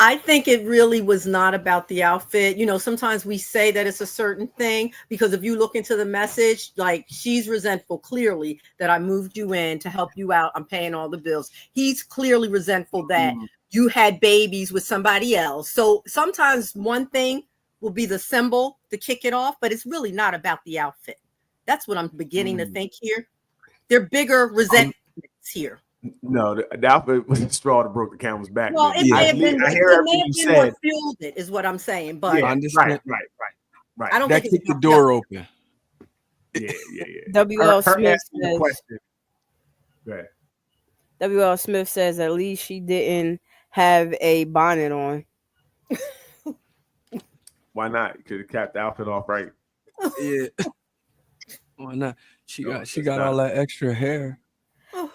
I think it really was not about the outfit. You know, sometimes we say that it's a certain thing because if you look into the message, like she's resentful clearly that I moved you in to help you out. I'm paying all the bills. He's clearly resentful that you had babies with somebody else. So sometimes one thing will be the symbol to kick it off, but it's really not about the outfit. That's what I'm beginning to think here. They're bigger resentments here. No, the outfit was the straw that broke the camel's back. Well, it may have been, I hear everything you said. what fueled it, is what I'm saying. But Yeah, understand. right. I don't That think it's kicked the about door open. Yeah. W.L. Smith asking the says. question. Go ahead. W.L. Smith says at least she didn't have a bonnet on. Why not? You could have capped the outfit off right. Yeah. Why not? She No, got it's all not. that extra hair. Oh.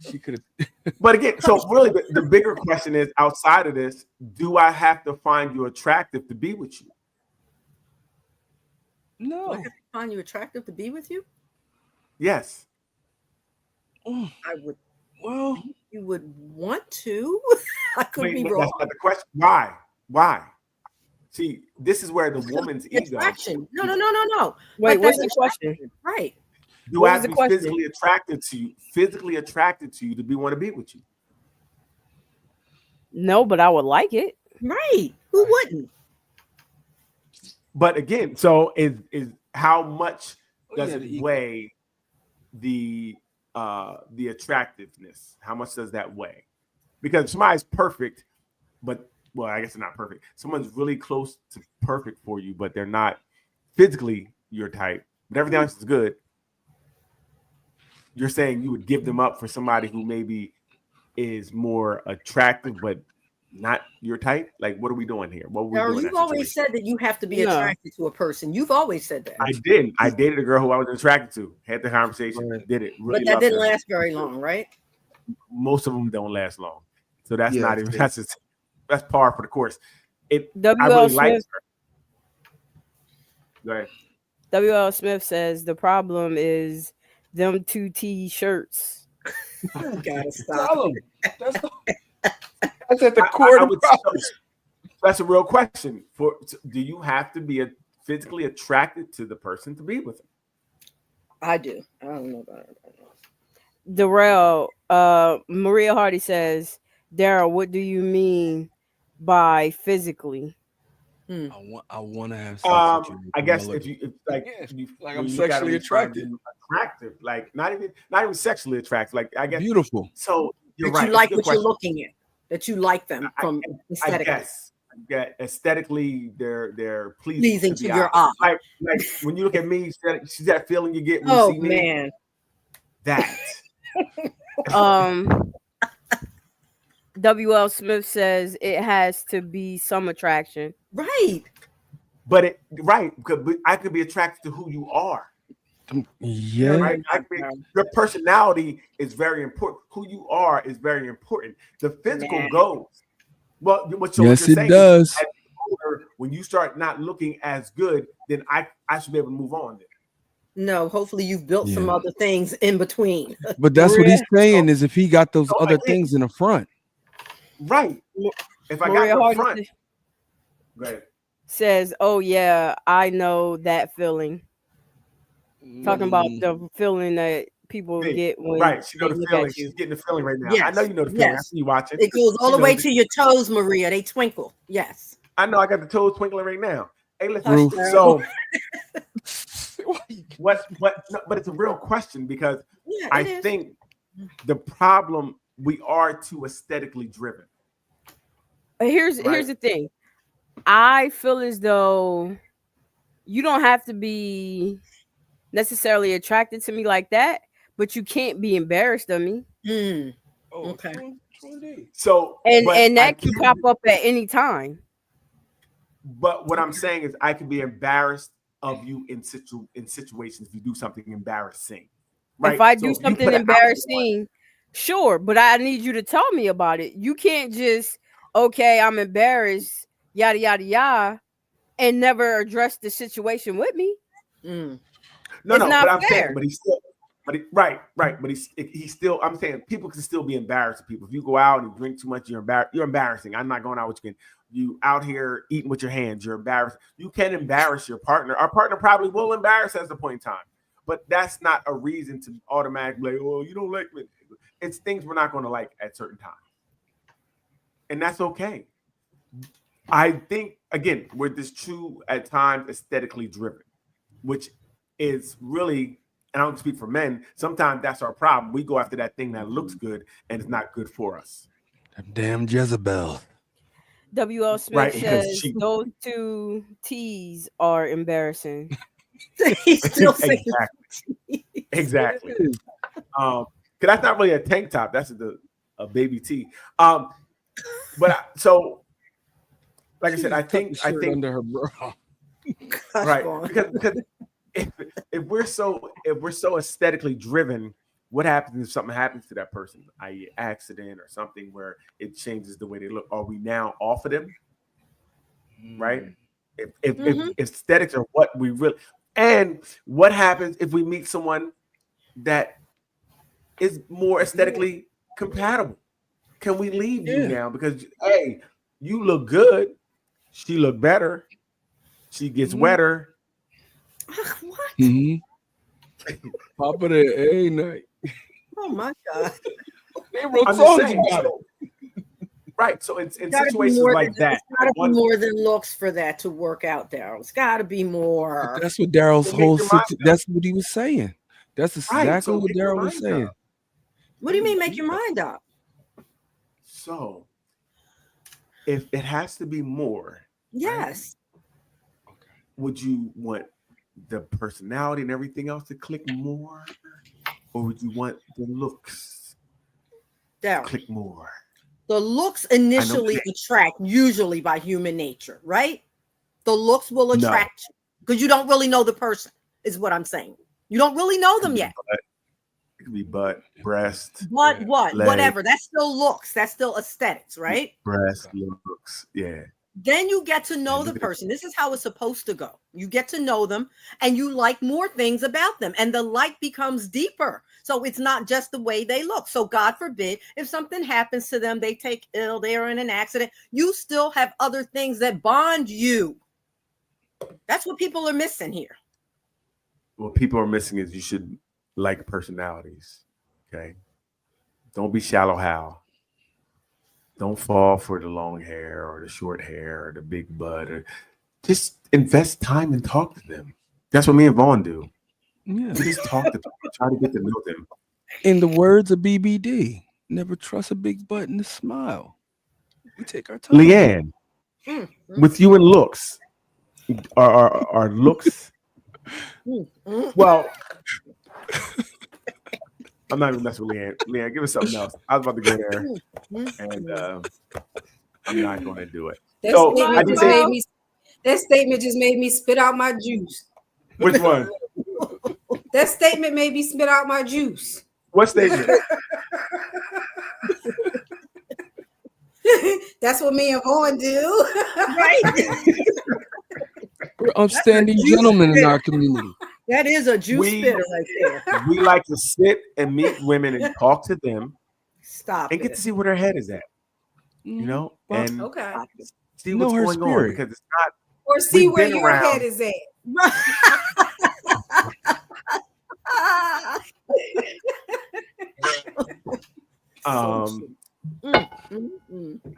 She could have. But again, so really the bigger question is, outside of this, do I have to find you attractive to be with you? Do I No. have to find you attractive to be with you? Yes. I would. Well, You would want to. I could Wait, be that's wrong. not the question. Why? Why? See, this is where the woman's ego. Attraction. No. Wait, But what's that's the question? Right. Do What I was have the to be question? physically attracted to you to want to be with you? No, but I would like it. Right. Who wouldn't? But again, so is how much does yeah, it the ego. weigh the attractiveness? How much does that weigh? Because somebody's perfect, but well, I guess they're not perfect. Someone's really close to perfect for you, but they're not physically your type. But everything else is good. You're saying you would give them up for somebody who maybe is more attractive, but not your type? Like, what are we doing here? What are we Or doing? in you've that always situation? said that you have to be No. attracted to a person. You've always said that. I didn't. I dated a girl who I was attracted to. Had the conversation. Right. Did it. Really But that loved didn't her. last very long, right? Most of them don't last long. So that's Yeah, not even. yeah. That's par for the course. I W.L. really liked Smith. her. Go ahead. W.L. Smith says the problem is them two T-shirts. You gotta stop. Tell him. That's at the I core of the would- problem. that's a real question. Do you have to be physically attracted to the person to be with them? I do. I don't know about it. Darrell, Maria Hardy says, Daryl, what do you mean by physically? I want to have sex with you. I guess Look- if you like, Yeah, you, like when I'm you look at sexually them, you find attracted. them attractive, like not even sexually attractive. Like I guess Beautiful. so. You're That right. you It's a like good what question. you're looking at. That you like them from I aesthetically. guess. Yeah, aesthetically, they're Pleasing the to your eye. eye. Like when you look at me, see that feeling you get when Oh you see me. man. That. W.L. Smith says it has to be some attraction. Right. But I could be attracted to who you are. Yeah. Right? Your personality is very important. Who you are is very important. The physical Man. goes. Well, what Yes, you're it saying does. is, as you get older, when you start not looking as good, then I should be able to move on. Then. No, hopefully you've built some Yeah. other things in between. But that's what he's Maria- saying is if he got those So other again- things in the front. Right. If I Maria got the Hardy front, go ahead. says, oh yeah, I know that feeling. Talking about the feeling that people Yeah, get when Right. She know they the look feeling. at you. She's getting the feeling right now. I Yes, know you know the feeling. I yes. see you watching. It goes all She the way knows to your toes, Maria. They twinkle. Yes. I know I got the toes twinkling right now. Hey, listen. Roof. So what? No, but it's a real question because Yeah, I it is. think the problem, we are too aesthetically driven. Here's the thing. I feel as though you don't have to be necessarily attracted to me like that, but you can't be embarrassed of me. Mm. Oh, Okay. So And but and I that can can- pop up at any time. But what I'm saying is, I can be embarrassed of you in situations if you do something embarrassing. Right? If I So do you something put an outfit on. embarrassing, sure, but I need you to tell me about it. You can't just, okay, I'm embarrassed, yada yada yada, and never address the situation with me. Mm. No, It's no, not but I'm fair. saying, but he's still. But but he's still. I'm saying people can still be embarrassed. People, if you go out and drink too much, you're embarrassing. I'm not going out with you. You out here eating with your hands, you're embarrassed. You can embarrass your partner. Our partner probably will embarrass us at a point in time, but that's not a reason to automatically, oh, you don't like me. It's things we're not going to like at certain times, and that's okay. I think again, we're this true at times aesthetically driven, which is really. And I don't speak for men. Sometimes that's our problem. We go after that thing that looks good and it's not good for us. Damn Jezebel. W.L. Smith Right, says those two T's are embarrassing. He's still saying Exactly. Because that's not really a tank top. That's a baby tee. So, like I said, I think under her bra. Right, because if we're so aesthetically driven, what happens if something happens to that person, i.e., accident or something where it changes the way they look? Are we now off of them? Right? If aesthetics are what we really, and what happens if we meet someone that is more aesthetically compatible? Can we leave you now because hey, you look good, she look better, she gets wetter. What? Papa there every night. Oh my God. They wrote songs about it. Right. So it's in situations like that. It's got to be more than looks for that to work out, Daryl. It's got to be more. But that's what Daryl's whole that's what he was saying. That's exactly what Daryl was saying. What do you mean make your mind up? So if it has to be more, yes. Right, would you want the personality and everything else to click more? Or would you want the looks to click more? The looks initially attract, usually by human nature, right? The looks will attract you because you don't really know the person, is what I'm saying. You don't really know them yet. It could be butt, breast, what, leg. whatever. That's still looks. That's still aesthetics, right? Breast, looks, yeah. Then you get to know the person. This is how it's supposed to go. You get to know them and you like more things about them and the like becomes deeper. So it's not just the way they look. So God forbid, if something happens to them, they take ill, they're in an accident, you still have other things that bond you. That's what people are missing here. What people are missing is you should like personalities. Okay. Don't be shallow Hal. Don't fall for the long hair or the short hair or the big butt. Or just invest time and talk to them. That's what me and Vaughn do. Yeah. We just talk to them, try to get to know them. In the words of BBD, never trust a big butt and a smile. We take our time. Leanne, with you and looks, are looks. Well, I'm not even messing with Leanne. Leanne, give us something else. I was about to go there, and I'm not going to do it. That statement just made me spit out my juice. Which one? That statement made me spit out my juice. What statement? That's what me and Vaughn do. Right. We're upstanding gentlemen in our community. That is a juice spitter right there. We like to sit and meet women and talk to them. Stop and get to see where their head is at. You know? And see what's going on because it's not. Or see where your head is at.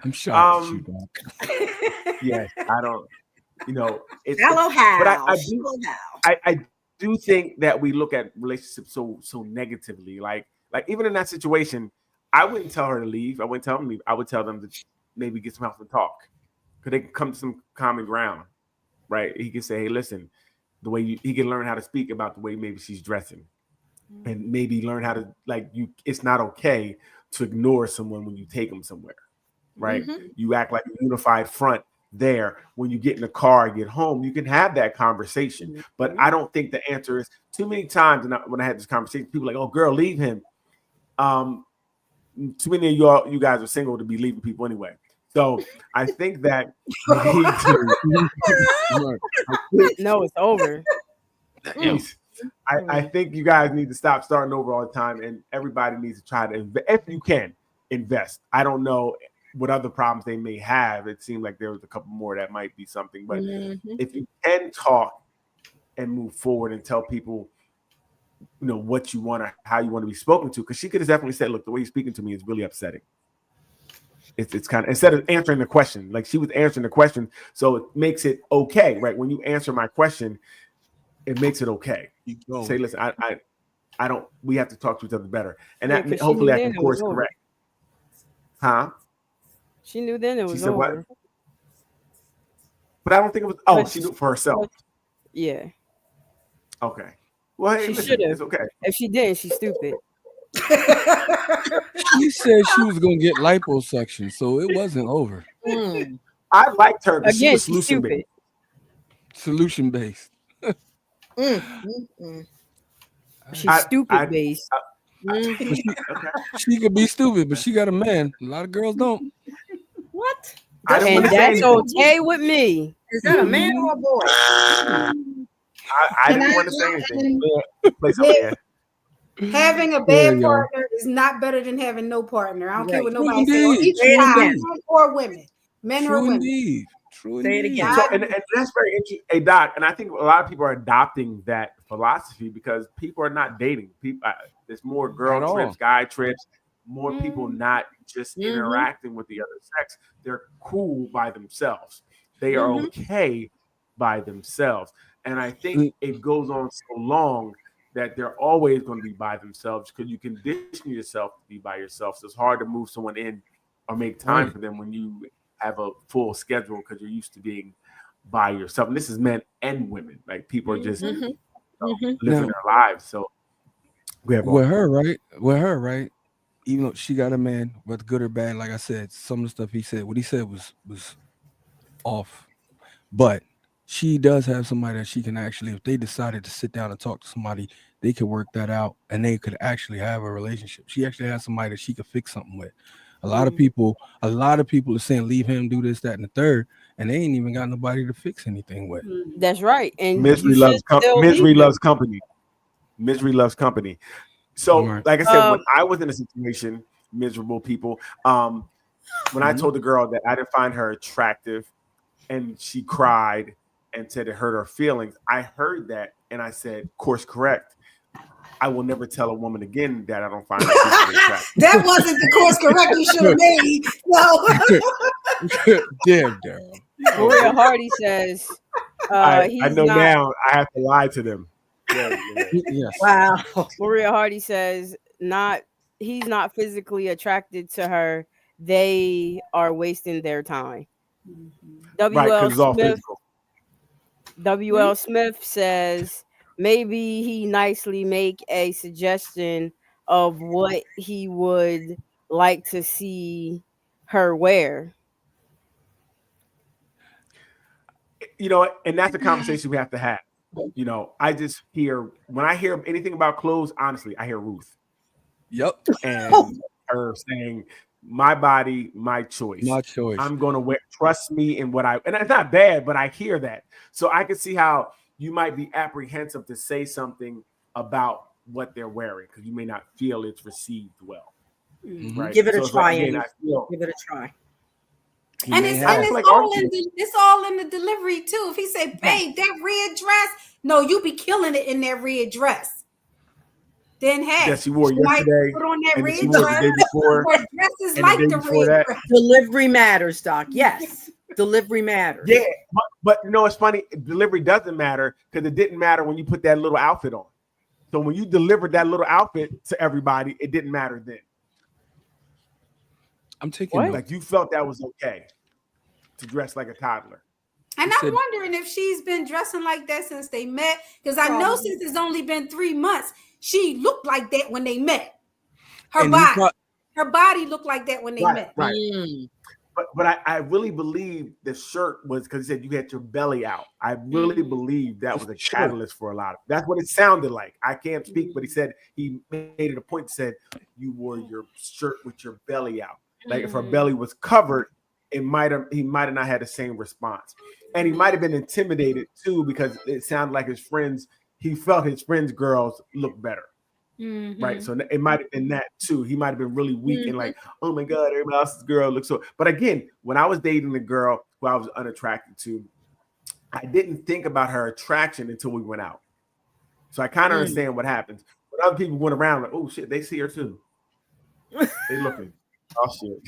I'm shocked. Yes, I don't. You know, it's Hello, Hal. But I do think that we look at relationships so negatively. Like even in that situation, I wouldn't tell her to leave. I wouldn't tell them to leave. I would tell them to maybe get some help and talk, because they can come to some common ground, right? He can say, "Hey, listen," the way he can learn how to speak about the way maybe she's dressing, and maybe learn how to it's not okay to ignore someone when you take them somewhere, right? Mm-hmm. You act like a unified front there. When you get in the car and get home, you can have that conversation. Mm-hmm. But I don't think the answer is too many times. When I had this conversation, people are like, "Oh, girl, leave him." Too many of you guys are single to be leaving people anyway. So I think that no, it's over. I think you guys need to stop starting over all the time, and everybody needs to try to if you can invest. I don't know what other problems they may have. It seemed like there was a couple more that might be something, but if you can talk and move forward and tell people, you know, what you want or how you want to be spoken to, because she could have definitely said, look, the way you're speaking to me is really upsetting. It's kind of, instead of answering the question, like she was answering the question, so it makes it okay, right? When you answer my question, it makes it okay. You say, listen, I don't, we have to talk to each other better, and Yeah, that 'cause she hopefully knew I then can it was course over. correct. She knew then it was said what? over. But I don't think it was. Oh, But she knew it for herself. Yeah. Okay. Well, hey, She listen, should've. it's okay. If she didn't, she's stupid. She said she was gonna get liposuction, so it wasn't over. I liked her because she Again, was she's solution stupid. based. Solution based. She's stupid based. Okay. She could be stupid, but she got a man. A lot of girls don't. What? I didn't And want to say that's anything. okay with me. Is that a man or a boy? I didn't want to say anything. Play something here. Having a There bad you go. partner is not better than having no partner. I don't care Right. what True nobody say. On indeed. each Say it side, again. men or women, men or True women. indeed. True Say it indeed. again. So, and that's very interesting. Hey, Doc, and I think a lot of people are adopting that philosophy because people are not dating. People, there's more At girl all. trips, guy trips, more people not just interacting with the other sex. They're cool by themselves. They are okay by themselves. And I think it goes on so long that they're always going to be by themselves because you condition yourself to be by yourself. So it's hard to move someone in or make time for them when you have a full schedule because you're used to being by yourself. And this is men and women. Like people are just living their lives. So we have With her, right? Even though she got a man, whether good or bad, like I said, some of the stuff he said, what he said was off. But she does have somebody that she can actually, if they decided to sit down and talk to somebody, they could work that out and they could actually have a relationship. She actually has somebody that she could fix something with. A lot of people are saying leave him, do this, that, and the third, and they ain't even got nobody to fix anything with. That's right. And misery you loves should still leave misery them. loves company. Misery loves company. So, Right. like I said, when I was in a situation, miserable people, when I told the girl that I didn't find her attractive and she cried and said it hurt her feelings, I heard that and I said, course correct. I will never tell a woman again that I don't find her physically attractive. That wasn't the course correct you should have made. No. Damn, Daryl. Maria Hardy says I he's know not. now I have to lie to them. Yeah. Yes. Wow. Maria Hardy says he's not physically attracted to her. They are wasting their time. Right, because it's all Smith. physical. WL Smith says maybe he nicely make a suggestion of what he would like to see her wear. You know, and that's the conversation we have to have. You know, I just hear when I hear anything about clothes, honestly, I hear Ruth. Yep. And her saying, my body, my choice. My choice. I'm gonna wear, trust me in what I, and it's not bad, but I hear that. So I can see how you might be apprehensive to say something about what they're wearing because you may not feel it's received well. Right. Give it a So it's try, like, again, Andy. I feel Give it a try. he And may it's, have- and it's, like all arguing. it's all in the delivery too. If he say, babe, that red dress, no, you be killing it in that red dress. Then hey, that she wore she might yesterday, put on that and red she wore the dress. day before, Or dresses and like the day the before red that. dress. Delivery matters, Doc. Yes. Delivery matters. Yeah, but you know it's funny. Delivery doesn't matter because it didn't matter when you put that little outfit on. So when you delivered that little outfit to everybody, it didn't matter then. I'm taking notes. Like you felt that was okay to dress like a toddler. And He I'm said- wondering if she's been dressing like that since they met. Because I know Probably. since it's only been 3 months, she looked like that when they met. Her And he body. pro- Her body looked like that when they met. Right. Mm. But I really believe the shirt was because he said you had your belly out. I really believe that was a Sure. catalyst for a lot of. That's what it sounded like. I can't speak, but he said he made it a point. Said you wore your shirt with your belly out. Like if her belly was covered, he might have not had the same response, and he might have been intimidated too because it sounded like his friends he felt his friends' girls look better. Mhm. Right. So it might have been that too. He might have been really weak and like, oh my God, everybody else's girl looks so. But again, when I was dating a girl who I was unattracted to, I didn't think about her attraction until we went out. So I kind of understand what happens. But other people went around like, oh shit, they see her too. They looking. Oh shit.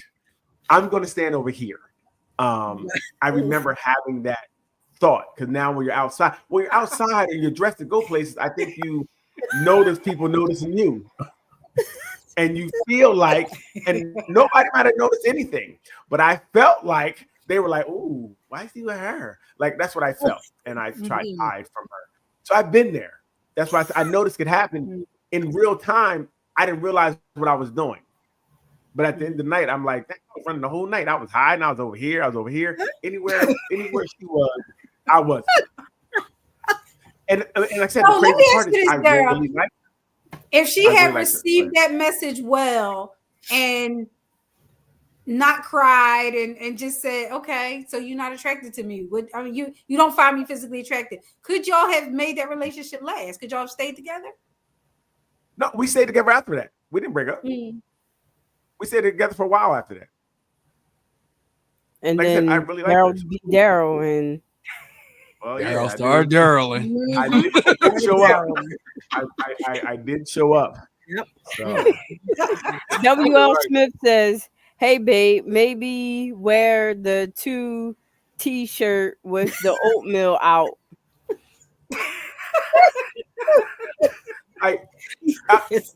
I'm gonna stand over here. I remember having that thought because now when you're outside and you're dressed to go places, I think you notice people noticing you. And you feel like, and nobody might have noticed anything, but I felt like they were like, "Ooh, why is he with her?" Like that's what I felt, and I tried to hide from her. So I've been there. That's why I noticed it happen in real time. I didn't realize what I was doing, but at the end of the night, I'm like, I was running the whole night. I was hiding. I was over here. Anywhere she was, I was. And like I said, So the let me crazy ask part you is this, I Daryl. really like. If she I really had like her. received that message well and not cried and just said, okay, so you're not attracted to me. I mean, you don't find me physically attractive. Could y'all have made that relationship last? Could y'all have stayed together? No, we stayed together after that. We didn't break up. We stayed together for a while after that. And Like I then said, I really like Daryl her. beat Daryl and Well, Daryl started Daryling. I did show up. I did show up. Yep. So. W.L. Smith says, "Hey babe, maybe wear the 2 t-shirt with the oatmeal out." So it's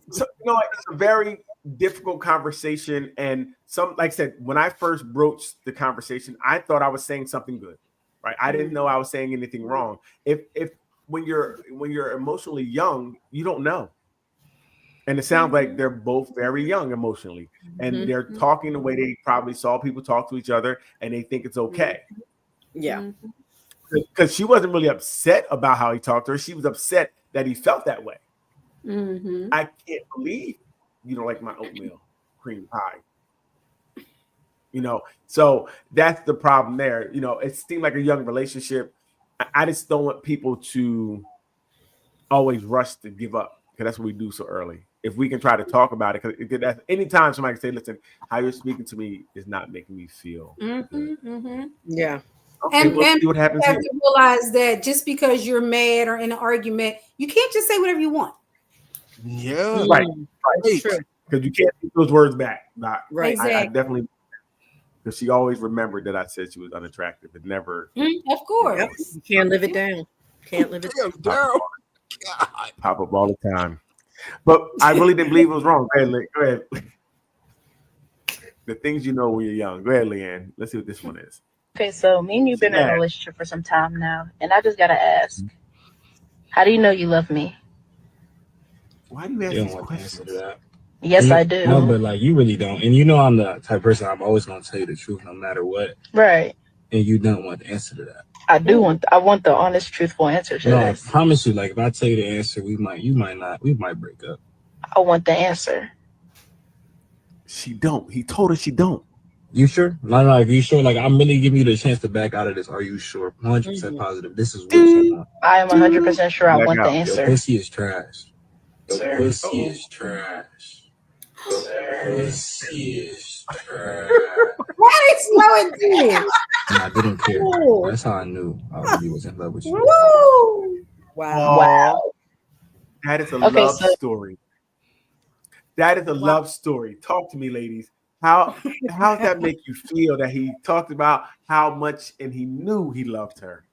a very difficult conversation, and like I said, when I first broached the conversation, I thought I was saying something good, right? I didn't know I was saying anything wrong. If when you're emotionally young, you don't know. And it sounds like they're both very young emotionally, and they're talking the way they probably saw people talk to each other, and they think it's okay. Yeah. Because she wasn't really upset about how he talked to her. She was upset that he felt that way. I can't believe you don't like my oatmeal cream pie. So that's the problem there. It seemed like a young relationship. I just don't want people to always rush to give up, because that's what we do so early. If we can try to talk about it, because anytime somebody can say, "Listen, how you're speaking to me is not making me feel good." Yeah. Okay, And we'll see what happens you have here. to realize that just because you're mad or in an argument, you can't just say whatever you want. Yeah. Right. True. Because you can't take those words back. Right. Exactly. I definitely, because she always remembered that I said she was unattractive. It never. Of course. Yep. You can't live it down. Can't live it down. Daryl. Pop up all the time. But I really didn't believe it was wrong. Go ahead. The things you know when you're young. Go ahead, Leanne. Let's see what this one is. Okay, so me and you've been in a relationship for some time now, and I just gotta ask, how do you know you love me? Why do you ask You these don't want to answer questions? to that. Yes, I do. No, but like you really don't. And I'm the type of person I'm always gonna tell you the truth no matter what. Right. And you don't want the answer to that. I want the honest, truthful answer to No, this. I promise you, like if I tell you the answer, we might break up. I want the answer. She don't. He told her she don't. You sure? No, are you sure? Like I'm really giving you the chance to back out of this. Are you sure? 100% positive. This is what you want. I am 100% sure I want the Your answer. pussy is trash. Your Sir. pussy is trash. Pussy is trash. Why is slow and deep? And I didn't care. Ooh. That's how I knew I really was in love with you. Woo! Wow. That is a Okay, love so- story. That is a love story. Talk to me, ladies. How does that make you feel that he talked about how much and he knew he loved her?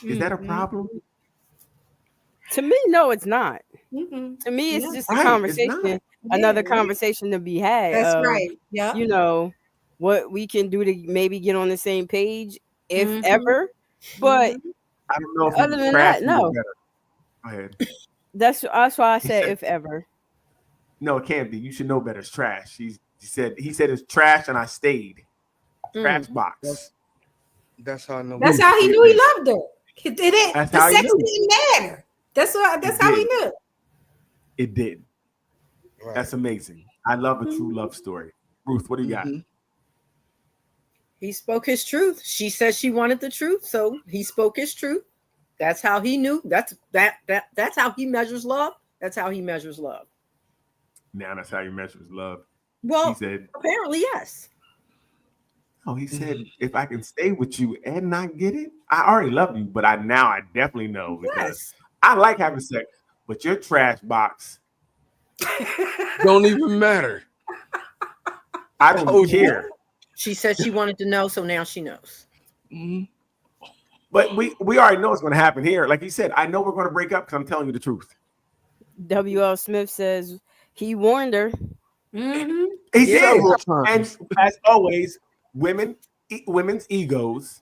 Is that a problem? To me, no, it's not. Mm-mm. To me, it's Yeah. just a Right, it's conversation, not. another Yeah. conversation to be had. That's of, right. Yeah. You know, what we can do to maybe get on the same page, if Mhm. ever. But I don't know if other he's than trash that, or no. better. Go ahead. That's why I said said- if ever. No, it can't be. You should know better. It's trash. He said it's trash, and I stayed. Trash box. That's how I know. That's how he knew he loved her. That's The how he sex knew. didn't matter. That's how he did. knew. It did. Right. That's amazing. I love a true love story. Ruth, what do you got? Mhm. He spoke his truth. She said she wanted the truth, so he spoke his truth. That's how he knew. That's how he measures love. That's how he measures love. Now that's how you measure love. Well, He said, apparently, yes. "Oh, he said if I can stay with you and not get it, I already love you, but I definitely know because Yes. I like having sex, but your trash box, Don't even matter. I don't Oh, care." She said she wanted to know, so now she knows. Mhm. But we already know what's going to happen here. Like he said, I know we're going to break up because I'm telling you the truth. W.L. Smith says he warned her. Mm-hmm. He did. Several And times. as always, women's egos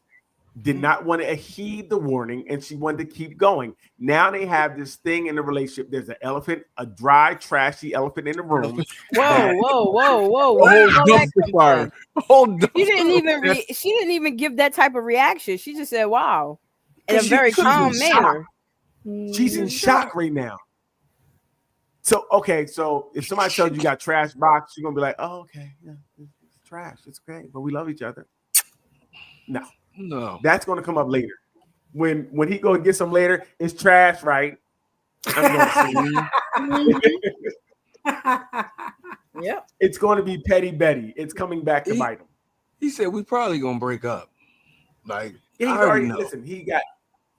did not want to heed the warning, and she wanted to keep going. Now they have this thing in the relationship. There's an elephant, a dry, trashy elephant in the room. Whoa! A Where whole did all that dumpster come fire. from? A whole She didn't dumpster even fire. she didn't even give that type of reaction. She just said, "Wow," in a very She's in calm shock. manner. She's in shock right now. So, okay, so if somebody tells you got trash box, you're gonna be like, "Oh, okay, yeah, it's trash, it's great, but we love each other." No, that's gonna come up later. When he go get some later, it's trash, right? I'm gonna Yep. It's going to be Petty Betty. It's coming back to bite him. He said we probably gonna break up. Like, Yeah, I he's already already know. listen. He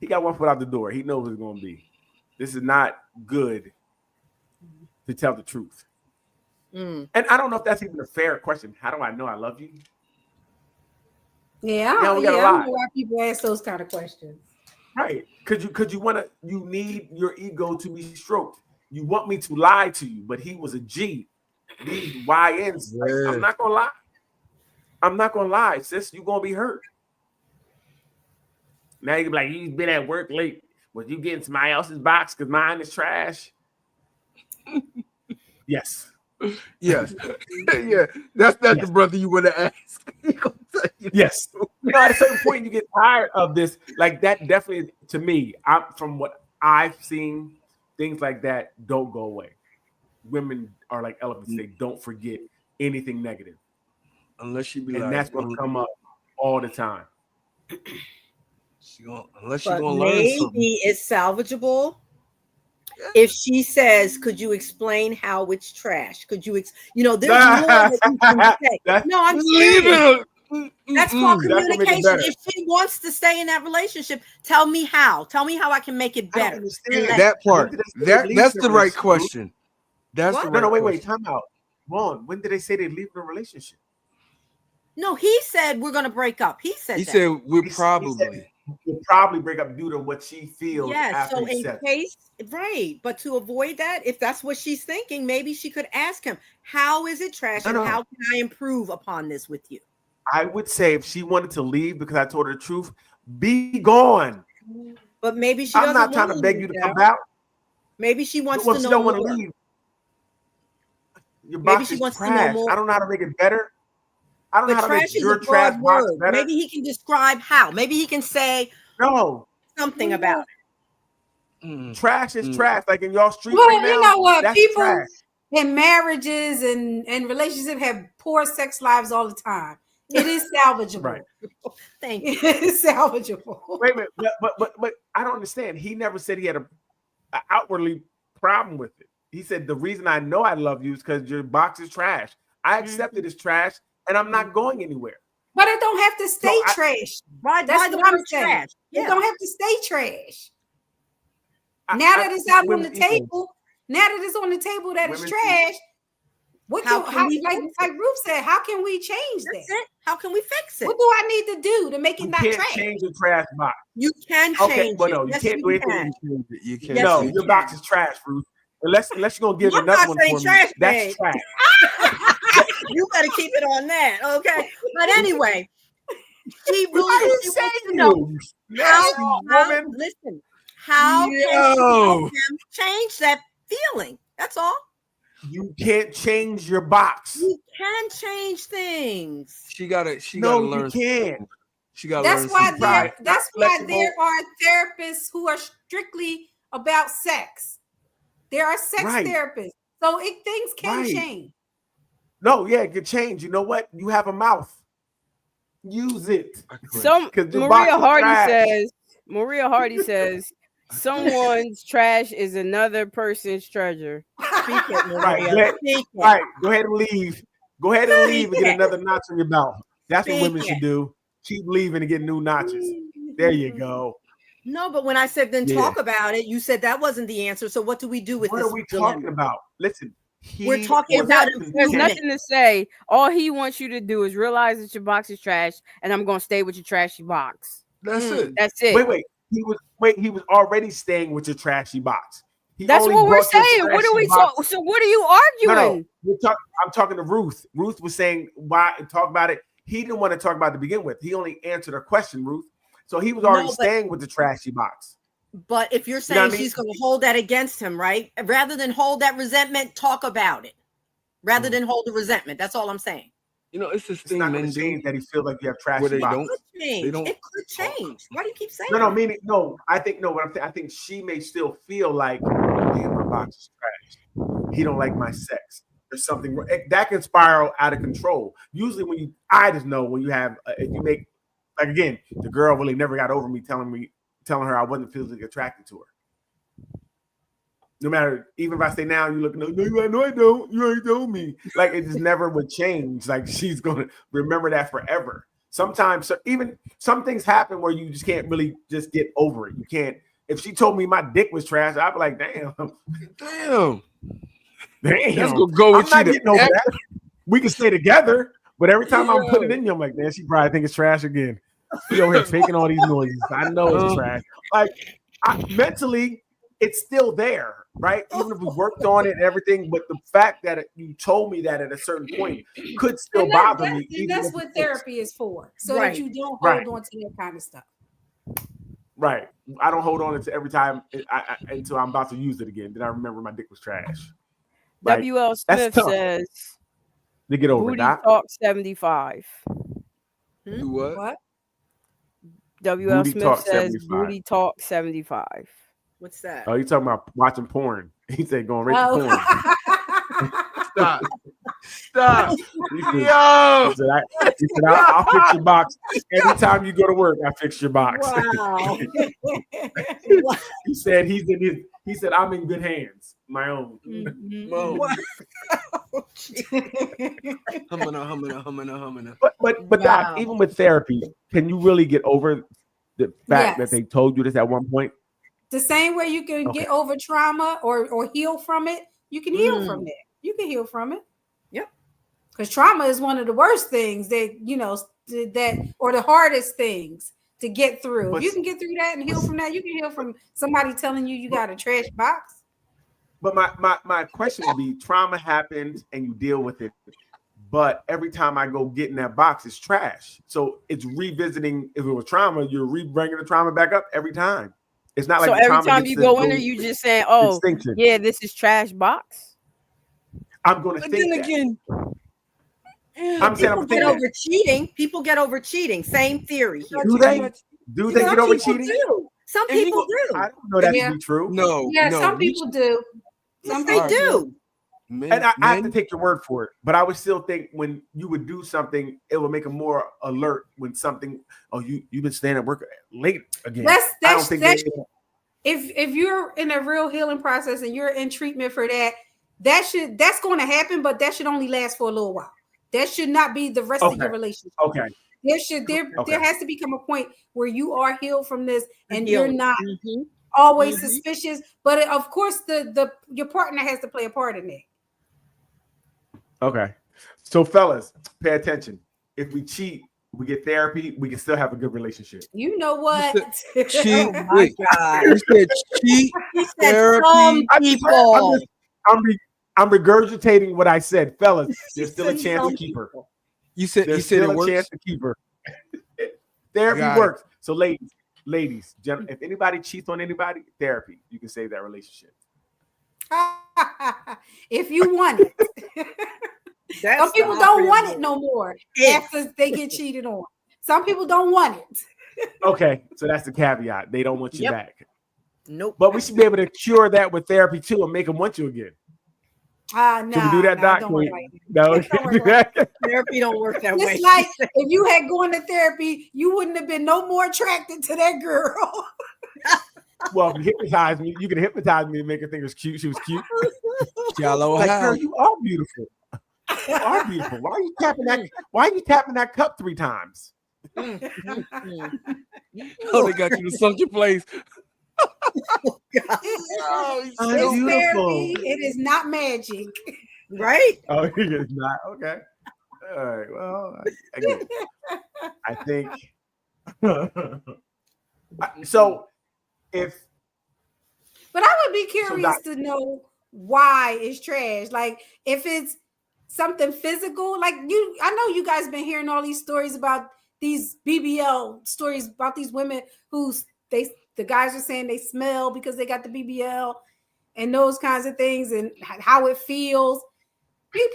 got one foot out the door. He knows what it's going to be. This is not good to tell the truth. Mm. And I don't know if that's even a fair question. How do I know I love you? Yeah, Yeah, we I got a don't lot. know why people ask those kind of questions. Right. Because you need your ego to be stroked. You want me to lie to you, but he was a G. These YNs, like, Yeah. I'm not gonna lie. I'm not gonna lie, sis. You're gonna be hurt. Now you're like, you've been at work late. Was you getting somebody else's box because mine is trash? Yes. Yes. Yeah. That's not the brother you want to ask. He gonna tell you. Yes. At a certain point, you get tired of this. Like that definitely, to me, from what I've seen, things like that don't go away. Women are like elephants. They don't forget anything negative. Unless she be and like, that's going to come up all the time. Unless she's But going to learn something. maybe it's salvageable. If she says, "Could you explain how it's trash?" Could you, there's more that you can say. No, I'm serious. That's called communication. If she wants to stay in that relationship, tell me how. Tell me how I can make it better. That part. That's the right question. That's the right No, wait, question. time out. Ron, when did they say they leave the relationship? No, he said we're going to break up. He said that. said we'll probably. We'll probably break up due to what she feels. Yes, after so he in said case, right, but to avoid that, if that's what she's thinking, maybe she could ask him, how is it trash and how can I improve upon this with you? I would say if she wanted to leave because I told her the truth, be gone. But maybe she I'm doesn't not trying to beg you to come out. Maybe she wants Well, to if know she don't more. want to leave, your Maybe box she is wants to know trash. more. I don't know how to make it better. I don't know But how to trash make is your a trash broad box word. better. Maybe he can describe how. Maybe he can say something about it. Trash is trash. Like in y'all street Well, right now. you know what? That's People trash. in marriages and relationships have poor sex lives all the time. It is salvageable. Right. Thank you. It's salvageable. Wait a minute, but I don't understand. He never said he had a outwardly problem with it. He said the reason I know I love you is because your box is trash. I accept it as trash, and I'm not going anywhere. But it don't have to stay trash. Right? That's the what I'm word saying. trash. It Yeah. don't have to stay trash. Now that it's out on the table, that it's Women's trash. What How can, can we like fix Ruth said, how can we change That's that? it. How can we fix it? What do I need to do to make it You not can't trash? change the trash box. You can Okay, change well, no, it. you Yes, can't do you anything. can. You can't. Yes, No, you your can. box is trash, Ruth. Unless you're gonna give I'm another not one saying for trash, me. That's babe. trash. You better keep it on that, okay? But anyway, she Why really you she saying wants to know you? how, Woman. listen, how can she help him change that feeling? That's all. You can't change your box. You can change things. She gotta No, learn. you can't. She gotta That's learn. why some there. pride. That's why flexible. there are therapists who are strictly about sex. There are sex Right. therapists, so things can Right. change. No, yeah, it can change. You know what? You have a mouth. Use it. So 'Cause your box Maria is Hardy trash. says Maria Hardy says, someone's trash is another person's treasure. Speak it, Right. Maria. Go ahead, Speak it. right. Go ahead and leave. Go ahead and leave and get another notch on your belt. That's what women should do. Keep leaving and get new notches. There you go. No, but when I said then talk about it, you said that wasn't the answer. So what do we do with What this? are we dilemma? talking about? Listen, We're talking about There's nothing to say. All he wants you to do is realize that your box is trash, and I'm gonna stay with your trashy box. That's it. That's it. Wait. He was already staying with your trashy box. That's only what we're brought your saying. What are we trashy box- talking? So what are you arguing? No, I'm talking to Ruth. Ruth was saying why talk about it. He didn't want to talk about it to begin with. He only answered her question, Ruth. So he was already staying with the trashy box. But if you're saying she's going to hold that against him, right? Rather than hold that resentment, talk about it. Rather than hold the resentment. That's all I'm saying. You know, it's this It's thing not men going to change do that he feels like you have trashy where they box. don't. Change. They don't. It could change. Why do you keep saying No, that? meaning no. I think no. What I think she may still feel like, damn, my box is trash. He don't like my sex. There's something that can spiral out of control. Usually, I just know when you have, if you make, like again, the girl really never got over me telling her I wasn't physically attracted to her. No matter, even if I say now, you look, no, I don't. You already told me. Like it just never would change. Like she's gonna remember that forever. Sometimes, even some things happen where you just can't really just get over it. You can't. If she told me my dick was trash, I'd be like, damn. That's gonna go with I'm not you. getting over that. We can stay together, but every time I'm putting it in you, I'm like, man, she probably think it's trash again. She over here making all these noises. I know it's trash. Like mentally, it's still there, right? Even if we worked on it and everything, but the fact that you told me that at a certain point could still bother me. And that's what therapy is for, so Right. that you don't hold Right. on to that kind of stuff. Right. I don't hold on to every time until I'm about to use it again. Then I remember my dick was trash. Like, WL that's Smith tough says, to get over Booty it. Talk 75. Do what? What? WL Booty Smith Talk says 75. Booty Talk 75. What's that? Oh, you talking about watching porn? He said going right to porn. Stop. Stop. He said, Yo. he said, I'll fix your box. Every time you go to work, I fix your box. Wow. He said he said I'm in good hands. My own. Mom. Wow. Humming. But Doc, even with therapy, can you really get over the fact that Yes. they told you this at one point? The same way you can get over trauma or heal from it, you can heal from it. You can heal from it. Yep. Because trauma is one of the worst things that, or the hardest things to get through. But- if you can get through that and heal from that, you can heal from somebody telling you got a trash box. But my question would be, trauma happens and you deal with it. But every time I go get in that box, it's trash. So it's revisiting. If it was trauma, you're bringing the trauma back up every time. It's not like So the every trauma time gets you to go in there, you just saying, "Oh, extinction. yeah, this is trash box." I'm going to But think then that. again, I'm saying People I'm get thinking. over cheating. People get over cheating. Same theory here. Do they? Do they get over cheating? Do. Some And you people go- do. I don't know that Yeah. to be true. no. Yeah, no. some people do. Yes, Some they people do. Men, And I have to men- take your word for it, but I would still think when you would do something, it would make them more alert when something. Oh, you've been staying at work late again. I don't think That's they- if you're in a real healing process and you're in treatment for that's going to happen, but that should only last for a little while. That should not be the rest of your relationship. Okay. There has to become a point where you are healed from this and Healed. you're not Mhm. always suspicious. But of course, your partner has to play a part in it. Okay. So, fellas, pay attention. If we cheat, we get therapy, we can still have a good relationship. You know what? cheat. Oh my Wait, God. you said cheat. He said Therapy. some people. I'm regurgitating what I said, fellas. There's still a chance to keep her. You said There's you said still it a works. chance to keep her. Therapy Got it. works. So, ladies, if anybody cheats on anybody, therapy. You can save that relationship. If you want it. That's Some people the don't operative want it word. no more If. after they get cheated on. Some people don't want it. Okay, so that's the caveat. They don't want you Yep. back. Nope. But we should be able to cure that with therapy too and make them want you again. Nah, Can we do that, Doc? don't Can work we- like that. No, we Don't can't work do like that. Therapy don't work that way. It's like if you had gone to therapy, you wouldn't have been no more attracted to that girl. Well, if you hypnotize me, you can hypnotize me and make her think it was cute. She was cute. Shallow Like, how? girl, you are beautiful. You are beautiful. Why are you tapping that? Why are you tapping that cup 3 times? Oh, they got you to sunken place. Oh, he's It's so beautiful. therapy. It is not magic. Right? Oh, it's not okay. All right. Well, again, I think so. If But I would be curious to know why it's trash. Like if it's something physical, like I know you guys been hearing all these stories about these BBL stories about these women who the guys are saying they smell because they got the BBL and those kinds of things and how it feels.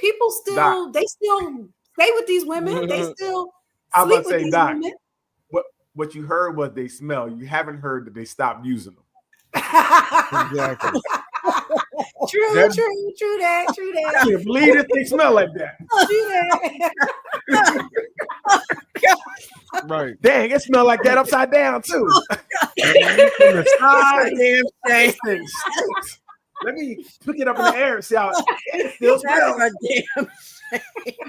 People still they still stay with these women. They still I'm sleep about to with say, these Doc, women. what you heard was they smell. You haven't heard that they stopped using them. Exactly. True That's- that. I can't believe this thing smell like that. True that. Right. Dang, it smelled like that upside down too. From the side, Damn shame. this thing stinks. Let me pick it up in the air and see how it still smells. That's a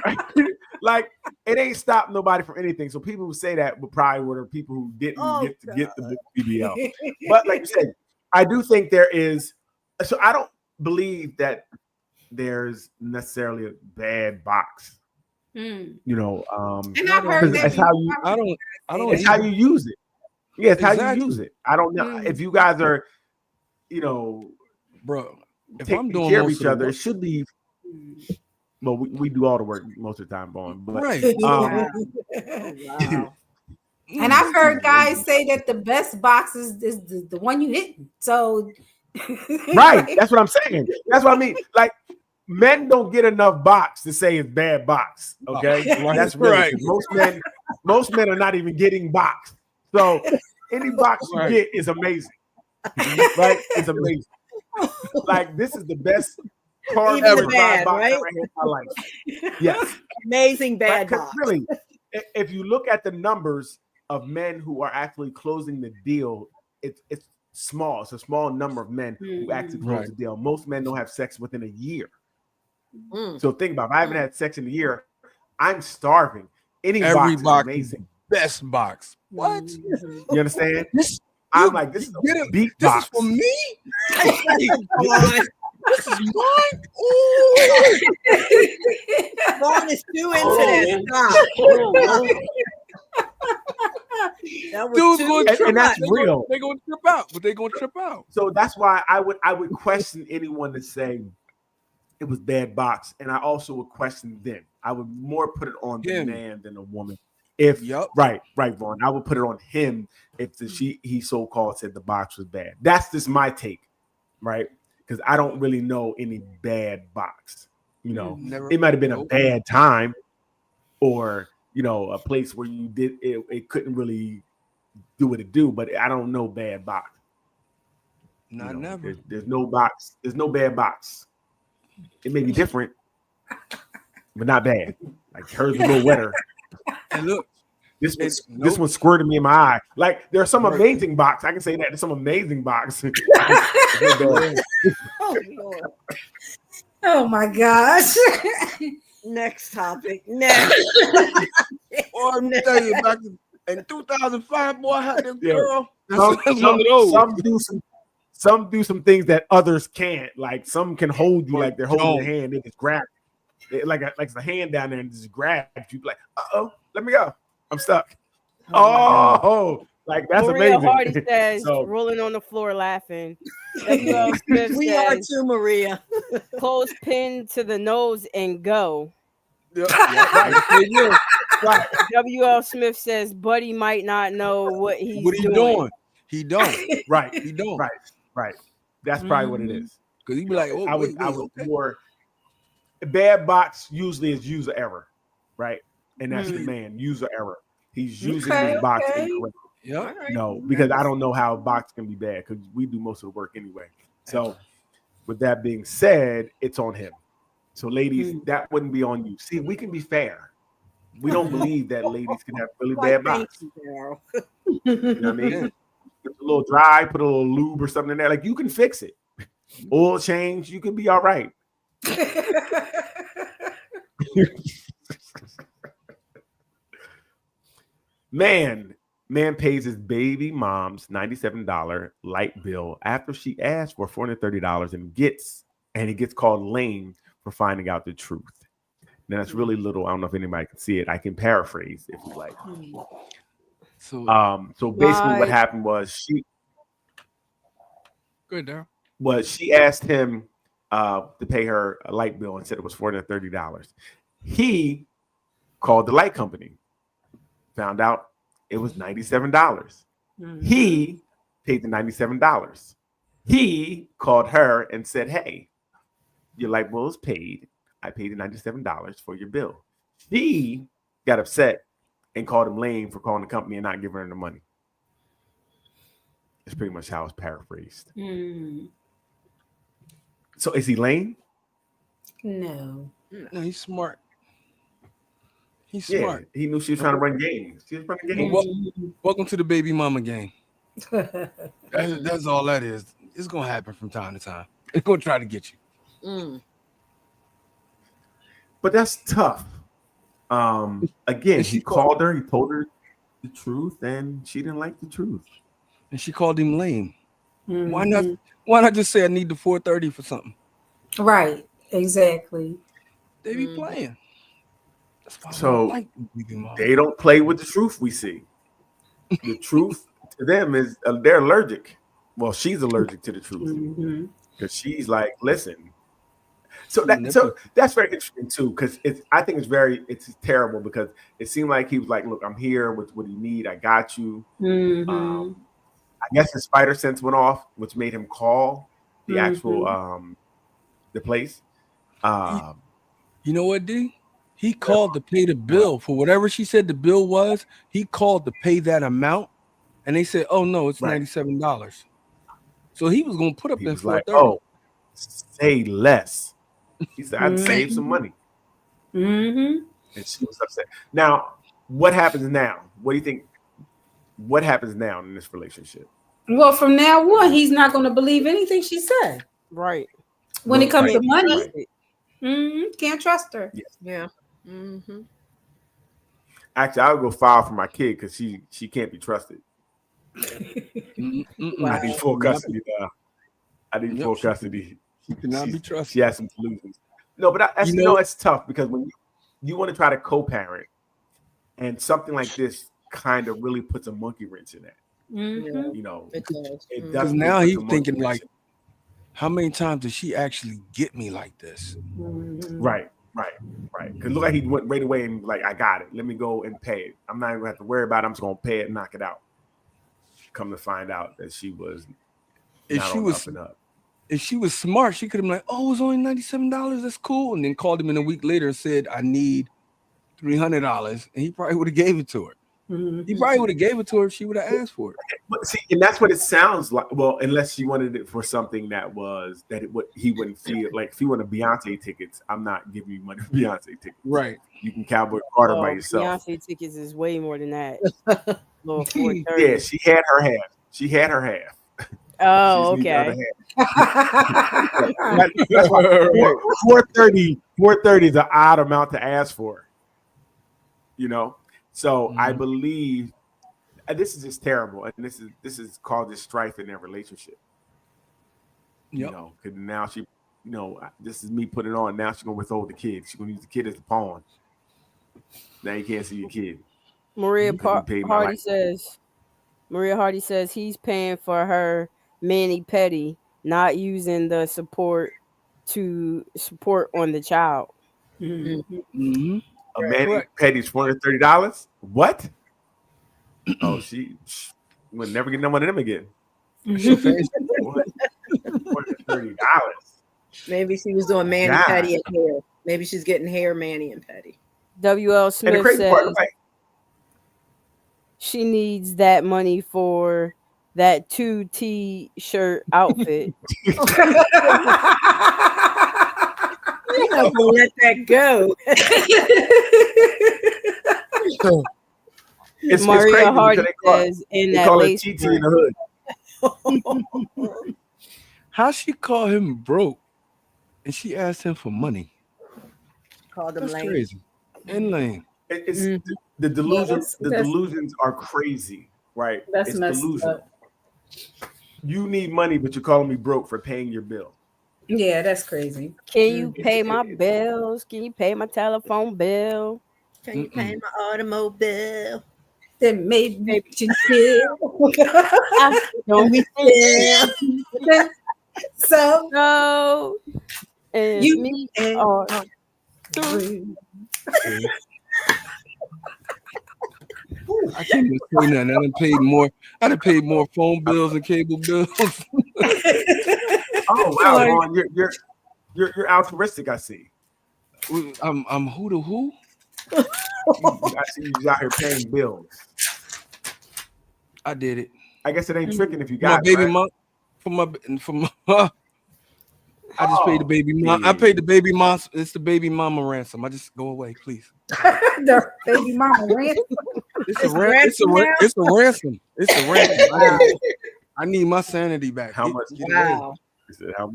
damn Like it ain't stopped nobody from anything. So people who say that would probably were people who didn't Oh, get to get the BBL. But like you said, I do think there is. So I don't believe that there's necessarily a bad box. Hmm. You know, And I've heard that. it's how you I don't it's how you use it. Yeah, it's how Exactly. you use it. I don't know Mm. if you guys are, you know, bro. If taking I'm doing care of most each of the other, it work- should be. Well, we do all the work most of the time, Vaughn. But right. Wow. And I've heard guys say that the best box is the one you hit. So right, that's what I'm saying. That's what I mean. Like men don't get enough box to say it's bad box. Okay, Right. that's really Right. most men are not even getting box. So any box you Right. get is amazing. Right, it's amazing. Like this is the best car Even the box bad, I've right? ever had in my life. Yes. Amazing bad Right, 'cause box. really, if you look at the numbers of men who are actually closing the deal, it's small. It's a small number of men who actually close Right. the deal. Most men don't have sex within a year. Mm. So think about it. If I haven't had sex in a year, I'm starving. Any Every box box is is amazing. Best box. What? You understand? This I'm like, this is get a it? beat This box. is for me. Come on. This is mine. Ooh. Vaughn is too into this. Stop. That was Dude's too going to trip and that's out. real. They're going to trip out, but they're going to trip out. So that's why I would question anyone to say it was bad box, and I also would question them. I would more put it on the Him. man than a woman. If Yup. right, Vaughn, I would put it on him if he so-called said the box was bad. That's just my take, right? Because I don't really know any bad box. You know, Never. it might have been a Nope. bad time, or you know, a place where you did it couldn't really do what it do. But I don't know bad box. Not You know, never. There's no box. There's no bad box. It may be different, but not bad. Like hers was a little wetter. And look, This It's- this nope. one squirted me in my eye. Like there's some Right. amazing box. I can say that there's some amazing box. There's no bad. Oh, Lord. Oh my gosh. Next topic. Next. boy, I'm telling you, back in 2005, boy, I had this Yeah. girl. Some, That's one of those. some do some things that others can't. Like some can hold you like they're holding your hand. They just grab it. Like it's a hand down there and just grab you. Like, uh-oh, let me go. I'm stuck. Oh, like that's Maria amazing. Hardy says, So- rolling on the floor laughing. W.L. Smith We are says, too, Maria. close pin to the nose and go. Yeah, right. There you go. Right. W.L. Smith says, Buddy might not know what he's What he doing? He don't. Right. He don't. Right. Right. That's probably what it is. Because he be like, oh, I would wait. more bad box usually is user error, right? And that's the man, user error. He's using Okay, his box okay. incorrectly. Yep. No, because I don't know how a box can be bad because we do most of the work anyway. So with that being said, it's on him. So, ladies, that wouldn't be on you. See, we can be fair. We don't believe that ladies can have really bad bodies. You know what I mean? It's a little dry, put a little lube or something in there. Like, you can fix it. Oil change, you can be all right. Man pays his baby mom's $97 light bill after she asked for $430 and he gets called lame for finding out the truth. Now that's really little. I don't know if anybody can see it. I can paraphrase if you like. So basically what happened was she asked him to pay her a light bill and said it was $430. He called the light company, found out it was $97. He paid the $97. He called her and said, hey, your light bill is paid. I paid the $97 for your bill. She got upset and called him lame for calling the company and not giving her the money. It's pretty much how it's paraphrased. So is he lame? No, he's smart. He's smart. He knew she was trying to run games. She was running games. Welcome to the baby mama game. That's all that is. It's gonna happen from time to time. It's gonna try to get you. But that's tough. Again, he called her. He told her the truth, and she didn't like the truth. And she called him lame. Why not just say I need the $430 for something? Right. Exactly. They be playing. So they don't play with the truth we see. The truth to them is they're allergic. Well, she's allergic to the truth because she's like, listen. So that's very interesting too, because I think it's terrible because it seemed like he was like, look, I'm here with what you need. I got you. I guess his spider sense went off, which made him call the actual the place. You know what, D? He called to pay the bill for whatever she said the bill was. He called to pay that amount, and they said, "Oh no, it's $97." So he was going to put up that $430. Like, oh, say less. He said, "I'd save some money." And she was upset. Now, what happens now? What do you think? What happens now in this relationship? Well, from now on, he's not going to believe anything she said. Right. When it comes to money, can't trust her. Yes. Yeah. Actually, I'll go file for my kid because she can't be trusted. I need full custody now. I need full custody. She cannot be trusted. She has some delusions. No, but it's tough because when you want to try to co-parent, and something like this kind of really puts a monkey wrench in that. You know, it does. Because now he's thinking like, how many times did she actually get me like this? Right. Because look like he went right away and like, I got it. Let me go and pay it. I'm not even gonna have to worry about it. I'm just gonna pay it and knock it out. Come to find out that she was if she was smart, she could have been like, oh, it was only $97. That's cool. And then called him in a week later and said, I need $300. And he probably would have gave it to her. He probably would have gave it to her if she would have asked for it. But see, and that's what it sounds like. Well, unless she wanted it for something that was he wouldn't feel like. If you want Beyonce tickets, I'm not giving you money for Beyonce tickets. Right. You can Cowboy Carter by yourself. Beyonce tickets is way more than that. Yeah, she had her half. She had her half. Oh, okay. 430 is an odd amount to ask for. You know. So I believe this is just terrible, and this is called this strife in their relationship. You know, because now she, you know, this is me putting it on. Now she's gonna withhold the kid. She's gonna use the kid as the pawn. Now you can't see your kid. Maria Hardy says he's paying for her mani pedi, not using the support on the child. A mani pedi's $430. What? Oh, she will never get no one of them again. $430. Maybe she was doing mani pedi and hair. Maybe she's getting hair, mani, and pedi. W.L. Smith says she needs that money for that 2T shirt outfit. You're not gonna let that go. It's Maria crazy Hardy because says in they that call it lace TT in the hood. How she call him broke and she asked him for money? Called him That's lame. crazy. And lame. It's Mhm. the delusions. that's- The delusions are crazy, right? That's It's messed delusional. up. You need money, but you're calling me broke for paying your bill. Yeah, that's crazy. Can you pay my bills? Can you pay my telephone bill? Can you pay my automobile? That made me feel. Don't be So so. And you me and are through. I can't even say nothing. I done paid more phone bills and cable bills. Oh wow, Vaughn, you're altruistic. I see. I'm who to who? I see you out here paying bills. I did it. I guess it ain't tricking if you My got baby it, right? mom I just paid the baby mom. I paid the baby mom. It's the baby mama ransom. I just go away, please. The baby mama ransom. It's a ransom. It's a ransom. I need my sanity back. How much? Get away. Wow. He said, how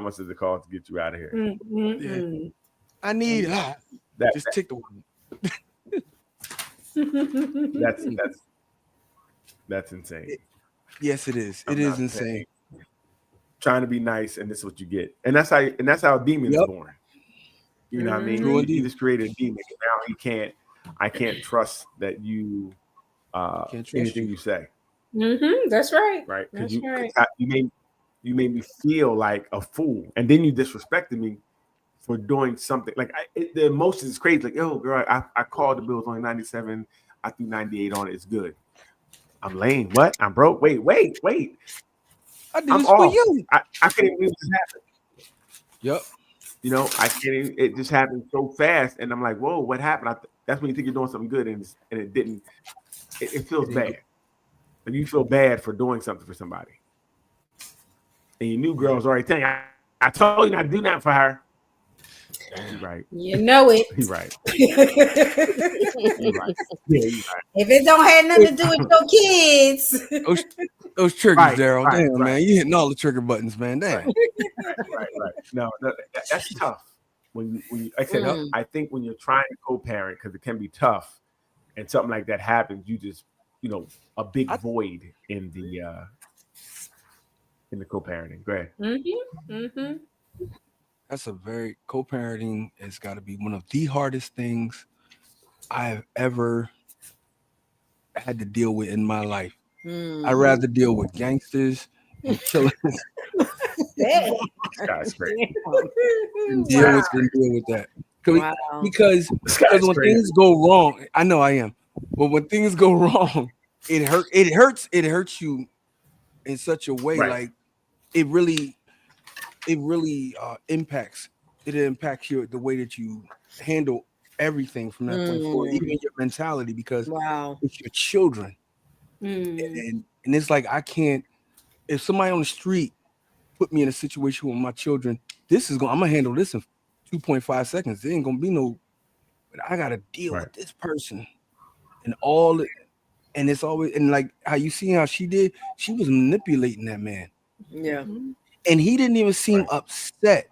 much does it cost to get you out of here? Mm-mm-mm. I need just take the one. That's insane. Yes, it is. I'm It is not insane. saying. Trying to be nice, and this is what you get, and that's how a demon's born. You know what I mean? True You indeed. just created a demon. Now I can't trust that you Can't trust anything you. you say, That's right. right? Because That's right. you made me feel like a fool, and then you disrespected me for doing something. Like the emotions is crazy. Like, yo, girl, I called the bills only 97. I threw 98 on it. It's good. I'm lame. What? I'm broke. Wait. I did I'm this for off. you. I can't even believe this happened. Yep. You know, I can't even, it just happened so fast. And I'm like, whoa, what happened? That's when you think you're doing something good and it didn't. It feels bad. Like you feel bad for doing something for somebody. And your new girl's already telling you, I told you not to do that for her. You're right. You know it. You're right. If You're right. Yeah, you're right. it don't have nothing to do with your kids. Those triggers, Right, Daryl. right, Damn, right. man. You hitting all the trigger buttons, man. Damn. Right. No, that's tough. When you like I said, I think when you're trying to co-parent, because it can be tough, and something like that happens, you just, a big void in the co-parenting. Go ahead. Mm-hmm. That's a very co-parenting has got to be one of the hardest things I have ever had to deal with in my life. I'd rather deal with gangsters and killers This guy's crazy. than deal with that. Because This guy's when crazy. things go wrong, I know I am. But when things go wrong, it hurts you in such a way, Right. like it really impacts the way that you handle everything from that point forward, even your mentality, because it's your children. And it's like I can't, if somebody on the street put me in a situation with my children, I'm gonna handle this in 2.5 seconds. There ain't gonna be no, but I gotta deal with this person and all it, and it's always, and like how you see how she was manipulating that man. Yeah. And he didn't even seem upset.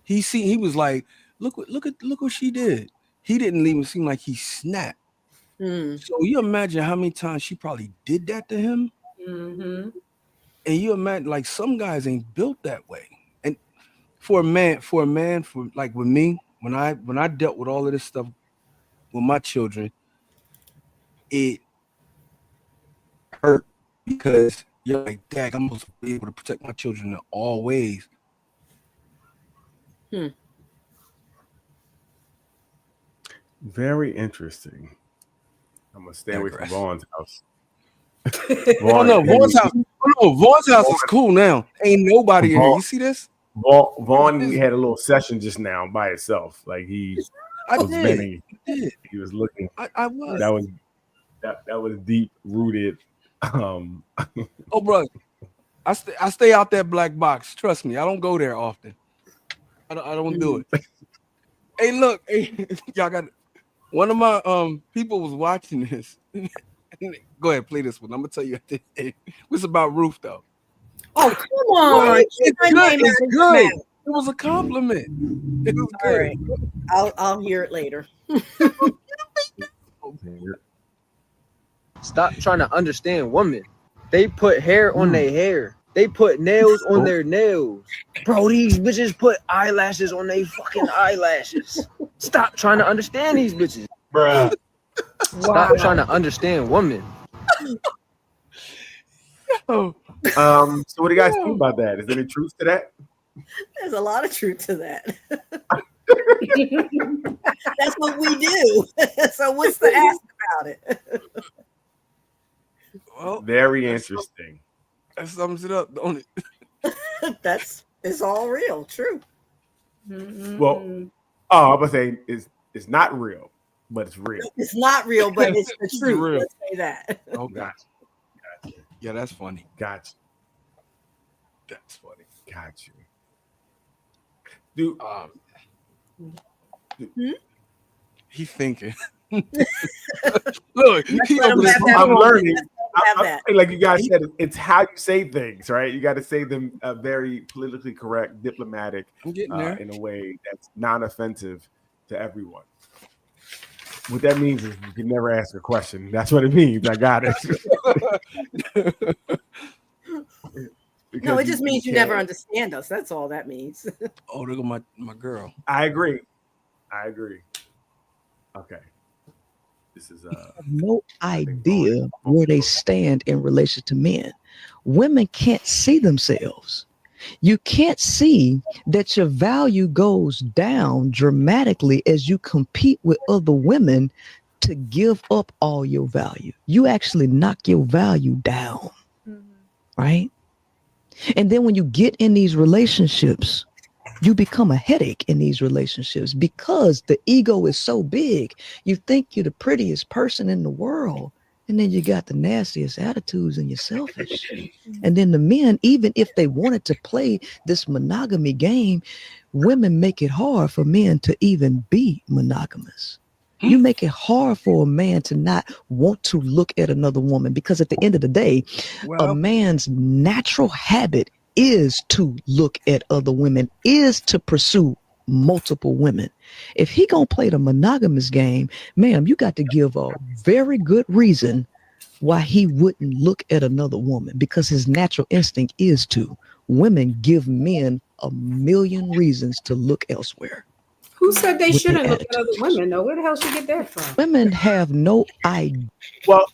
He was like, look what she did. He didn't even seem like he snapped. So you imagine how many times she probably did that to him. Mm-hmm. And you imagine, like, some guys ain't built that way. And for a man, like with me, when I dealt with all of this stuff with my children, it hurt because you're like, Dad, I'm supposed to be able to protect my children in all ways. Very interesting. I'm gonna stay away from Vaughn's house. Vaughn's house is cool now. Ain't nobody in here. You see this? Vaughn had a little session just now by itself. Like he was venting. He was looking. I was. That was deep rooted. Oh, bro, I stay out that black box. Trust me, I don't go there often. I don't do it. Hey, look, hey, y'all got one of my people was watching this. Go ahead, play this one. I'm gonna tell you. It's about Ruth though. Oh, come on. What? It's My good. name It's is good. Matt. It was a compliment. It was All good. right. I'll hear it later. Stop trying to understand women. They put hair on their hair. They put nails on their nails. Bro, these bitches put eyelashes on their fucking eyelashes. Stop trying to understand these bitches. Bruh. Stop trying to understand women. Oh, So what do you guys think about that? Is there any truth to that? There's a lot of truth to that. That's what we do. So what's the ask about it? well, Very interesting. that sums it up, don't it? It's all real, true. Well, I was saying it's not real, but it's real. It's not real, but it's the It's truth. real. Let's say that. Oh, Gotcha. yeah, that's funny. Gotcha. That's funny. Gotcha. Dude, He's thinking. Look, he let him over there- have that I'm moment. learning. Have that. Like you guys said, it's how you say things, right? You got to say them very politically correct, diplomatic, I'm getting there. in a way that's non-offensive to everyone. What that means is you can never ask a question. That's what it means. I got it. No, it just means you can't- never understand us. That's all that means. Oh, look at my girl. I agree. Okay. This is Have no idea where they stand in relation to men. Women can't see themselves. You can't see that your value goes down dramatically as you compete with other women to give up all your value. You actually knock your value down, right? And then when you get in these relationships, you become a headache in these relationships because the ego is so big. You think you're the prettiest person in the world, and then you got the nastiest attitudes and you're selfish. And then the men, even if they wanted to play this monogamy game, women make it hard for men to even be monogamous. You make it hard for a man to not want to look at another woman because at the end of the day, a man's natural habit is to look at other women, is to pursue multiple women. If he gonna play the monogamous game, ma'am, you got to give a very good reason why he wouldn't look at another woman, because his natural instinct is to. Women give men a million reasons to look elsewhere. Who said they With shouldn't the look at other women though? Where the hell she get that from? Women have no idea. well.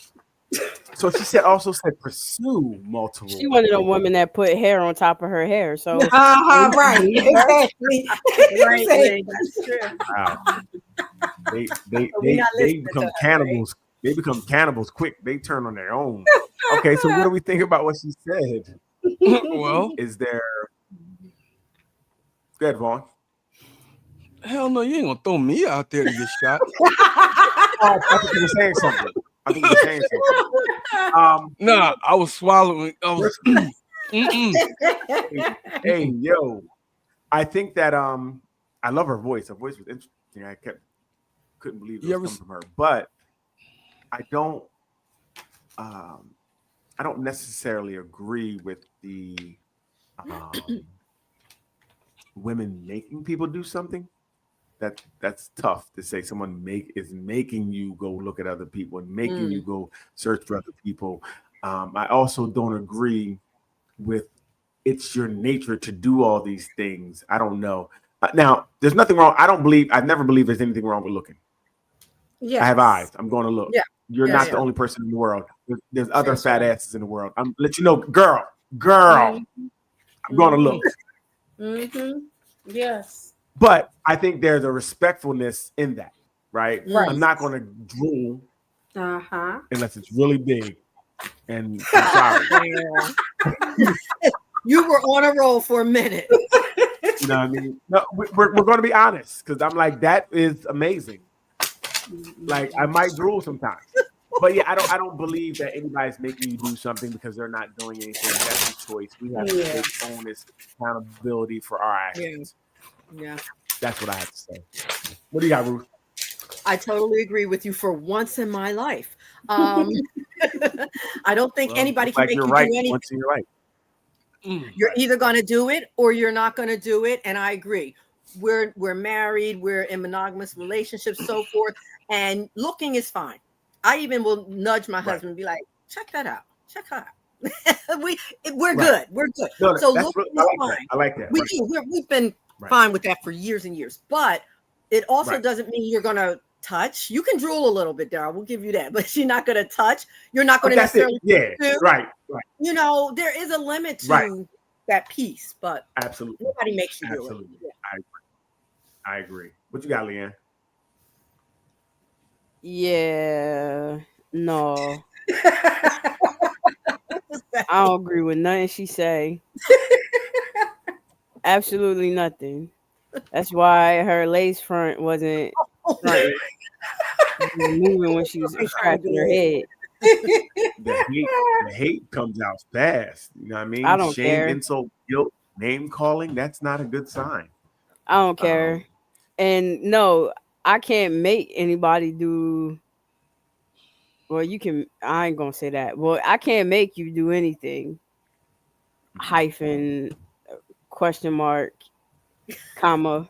So she also said pursue multiple. She wanted a woman that put hair on top of her hair. So Right, exactly. Right, that's true. Wow. They we not listening become to her, cannibals. They become cannibals quick. They turn on their own. Okay, so what do we think about what she said? Well, Is there? Go ahead, Vaughn. hell no, you ain't gonna throw me out there to get shot. I think you were saying something. Nah, I was swallowing. I was, Hey, yo, I think that I love her voice. Her voice was interesting. I couldn't believe it was coming from her. But I don't necessarily agree with the women making people do something. That's tough to say. Someone is making you go look at other people and making you go search for other people. I also don't agree with it's your nature to do all these things. I don't know. Now, there's nothing wrong. I never believe there's anything wrong with looking. Yeah, I have eyes. I'm going to look. Yeah. You're not the only person in the world. There's other fat asses in the world. I'm let you know, girl. I'm going to look. Mm-hmm. Yes. But I think there's a respectfulness in that, right? Right. I'm not going to drool Uh-huh. unless it's really big. And I'm sorry. You were on a roll for a minute. You know what I mean? No, we're going to be honest, because I'm like, that is amazing. Like, I might drool sometimes. But yeah, I don't believe that anybody's making you do something because they're not doing anything. That's a choice. We have to take onus, accountability for our actions. Yeah. That's what I have to say. What do you got, Ruth? I totally agree with you for once in my life. I don't think Well, anybody looks can like make you're you right do anything. once in your life. You're either going to do it or you're not going to do it. And I agree. We're married. We're in monogamous relationships, so forth. And looking is fine. I even will nudge my husband and be like, check that out. Check her out. We're good. We're good. No, so that's looking I is like fine. that. I like that. We Right. do. We've been Right. fine with that for years and years. But it also Right. doesn't mean you're going to touch. You can drool a little bit, Daryl. We'll give you that. But you're not going to touch. You're not going to That's it. necessarily. Yeah. do. Right. Right. You know, there is a limit to Right. that piece, but Absolutely. nobody makes you Absolutely. do it. Yeah. I agree. What you got, Leanne? Yeah, no. I don't agree with nothing she say. Absolutely nothing. That's why her lace front wasn't fronting. She was moving when she was scratching her head. The hate comes out fast. You know what I mean? I don't Shame, care. insult, guilt, name calling. That's not a good sign. I don't care. And no, I can't make anybody do. Well, you can. I ain't gonna say that. Well, I can't make you do anything. Hyphen, question mark, comma.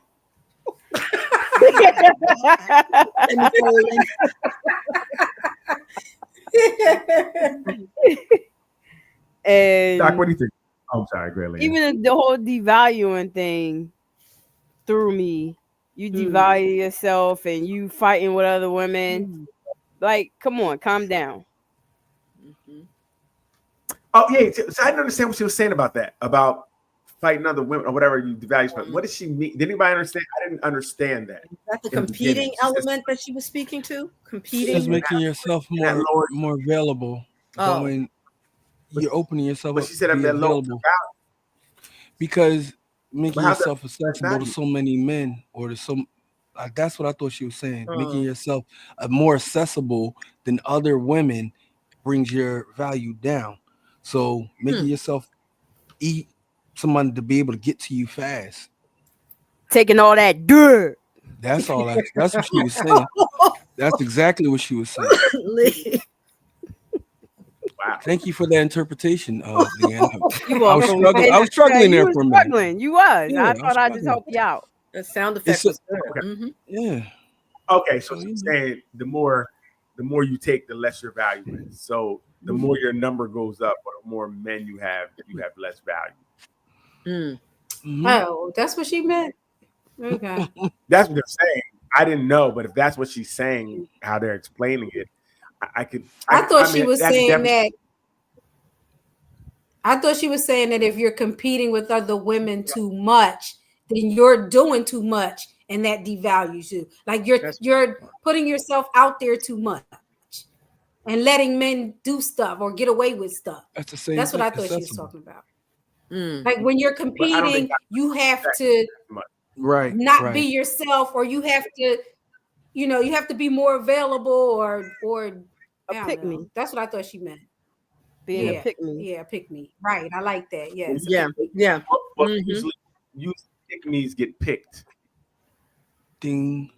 And Doc, what do you think? Oh, I'm sorry, Greg. even the whole devaluing thing threw me. You devalue yourself and you fighting with other women. Like, come on, calm down. Oh, yeah. So I didn't understand what she was saying about that, about fighting other women or whatever you devalue. What did she mean? Did anybody understand? I didn't understand that. That's the in the competing beginning. element that she was speaking to. Competing. It's making yourself more available. Oh. When you're opening yourself But up she said to if be they're low available. Because making But how's that- yourself accessible to so many men or to some like that's what I thought she was saying. Making yourself more accessible than other women brings your value down. So making yourself eat someone to be able to get to you fast. Taking all that dirt. That's all that's what she was saying. That's exactly what she was saying. Wow. Thank you for that interpretation, Leanne. You I was welcome. I was struggling You there was for a minute. struggling. You was. Yeah, I I was thought I'd just struggling. help you out. The sound effect was good. Okay. Yeah. Okay, so she's saying the more you take, the less your value is. So the more your number goes up, or the more men you have less value. Oh, that's what she meant. Okay. That's what they're saying. I didn't know, but if that's what she's saying, how they're explaining it, I thought she was that's saying definitely- that. I thought she was saying that if you're competing with other women too much, then you're doing too much, and that devalues you. Like you're putting yourself out there too much, and letting men do stuff or get away with stuff. That's the same. That's what I thing, thought she was accessible. talking about. Like when you're competing, you have to Right. not right. be yourself, or you have to, you have to be more available, or I don't pick know. me. That's what I thought she meant. Being Yeah. a pick me. Yeah, pick me. Right. I like that. Yes. Yeah. Yeah. Well, usually pick-me's get picked. Ding.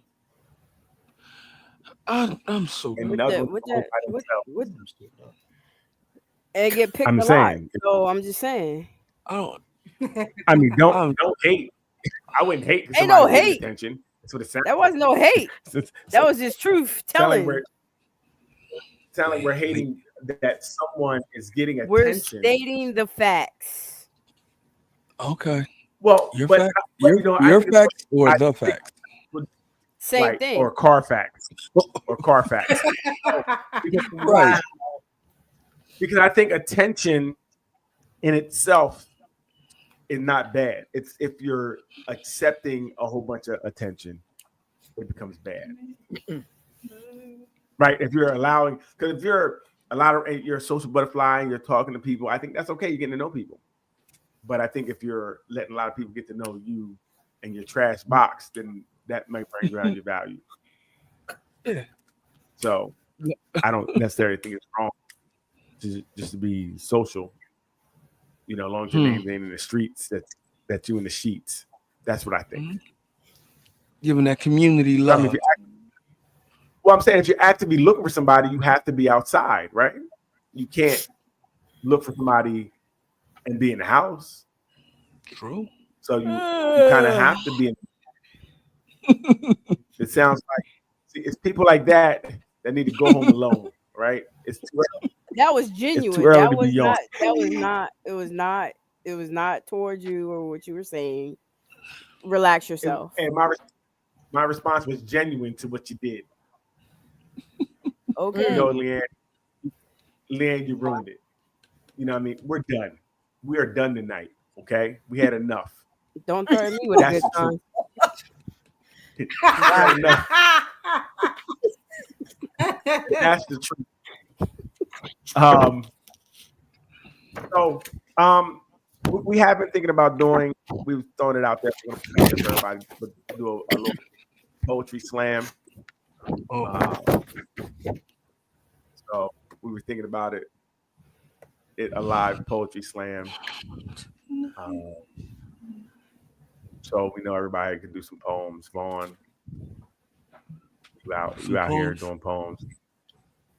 I'm so And good. another With one that- by with- themselves. And get picked I'm a lot. saying. So I'm just saying. I don't. I mean, don't hate. I wouldn't hate. 'cause Ain't no somebody pays hate. attention. That's what it sounds. That wasn't no hate. That That was just truth telling. Sound like we're hating that someone is getting attention. We're stating the facts. Okay. Well, Your but fact, but, your, you know, I your think facts or I the think- facts? Same like, thing. or car facts, or car facts. Right. Because I think attention in itself is not bad. It's if you're accepting a whole bunch of attention, it becomes bad. Right? If you're allowing, because if you're you're a social butterfly and you're talking to people, I think that's okay. You're getting to know people. But I think if you're letting a lot of people get to know you and your trash box, then that might bring down your value. Yeah. So I don't necessarily think it's wrong just to be social. You know, as long as your name's ain't in the streets, that you in the sheets. That's what I think. Giving that community love. I mean, I'm saying if you're actively looking for somebody, you have to be outside, right? You can't look for somebody and be in the house. True. So you kind of have to be in. It sounds like it's people like that need to go home alone, right? It's too early. That was genuine. too early That to be was young. not. That was not. It was not. It was not towards you or what you were saying. Relax yourself. And my response was genuine to what you did. Okay. You know, Leanne, you ruined it. You know what I mean? We're done. We are done tonight. Okay? We had enough. Don't threaten me with a good time. We had enough. That's the truth. We have been thinking about doing. We've thrown it out there for everybody. But do a little poetry slam. So we were thinking about it. A live poetry slam. So we know everybody can do some poems. Vaughn, you out here doing poems.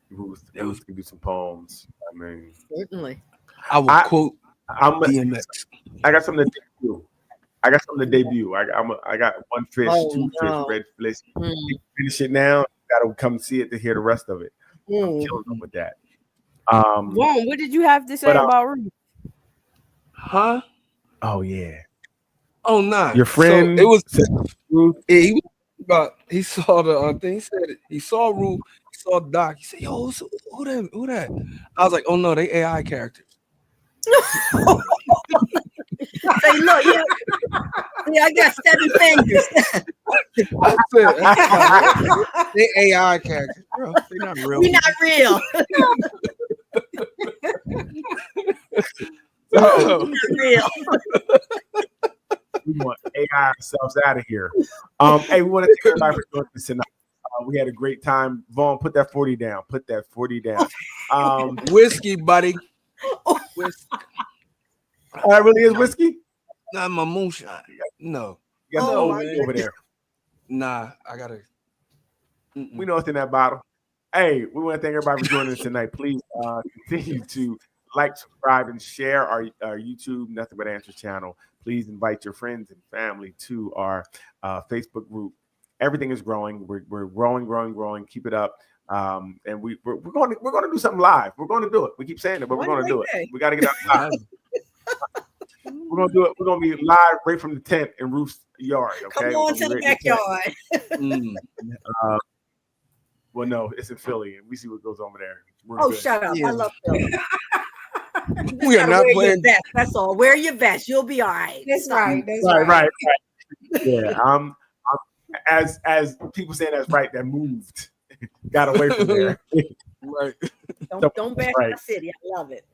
Ruth can do some poems. I mean, Certainly. I will quote DMX. I got something to debut. I got one fish, two fish, red fish. Finish it now. You gotta come see it to hear the rest of it. I'm killing them with that. Vaughn, what did you have to say about Ruth? Huh? Oh yeah. Oh nah. Your friend. So it was Ruth. Yeah, he saw the thing. He said he saw Ruth. He saw Doc. He said, "Yo, who that?" I was like, "Oh no, they AI characters." Say, look, yeah, I got 7 fingers. I said, they AI characters, bro. They're not real. We're not real. So, not real. We want AI ourselves out of here. Hey, we want to thank everybody for joining us tonight. We had a great time. Vaughn, put that 40 down. Put that 40 down. Whiskey, buddy. Whiskey. That really is whiskey? Not my moonshine. No. You got over there. Nah, I gotta. We know it's in that bottle. Hey, we want to thank everybody for joining us tonight. Please continue to like, subscribe, and share our YouTube Nothing But Answers channel. Please invite your friends and family to our Facebook group. Everything is growing. We're growing. Keep it up. And we're going to do something live. We're going to do it. We keep saying it, but we're going to do it. We got to get out live. We're going to do it. We're going to be live right from the tent in Ruth's yard. Okay. Come on to the backyard. Well, no, it's in Philly, and we see what goes over there. We're good. Shut up! Yeah. I love Philly. We are not wear playing. your vest. That's all. Wear your vest. You'll be all right. That's right. That's Right. Yeah. I'm as people saying that's right. That moved, got away from there. Right. Don't bash right. my city. I love it.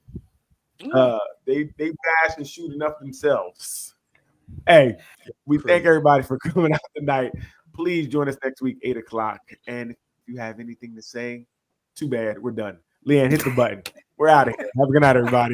They bash and shoot enough themselves. Hey, we thank everybody for coming out tonight. Please join us next week, 8:00. And if you have anything to say, too bad, we're done. Leanne, hit the button. We're out of here. Have a good night, everybody.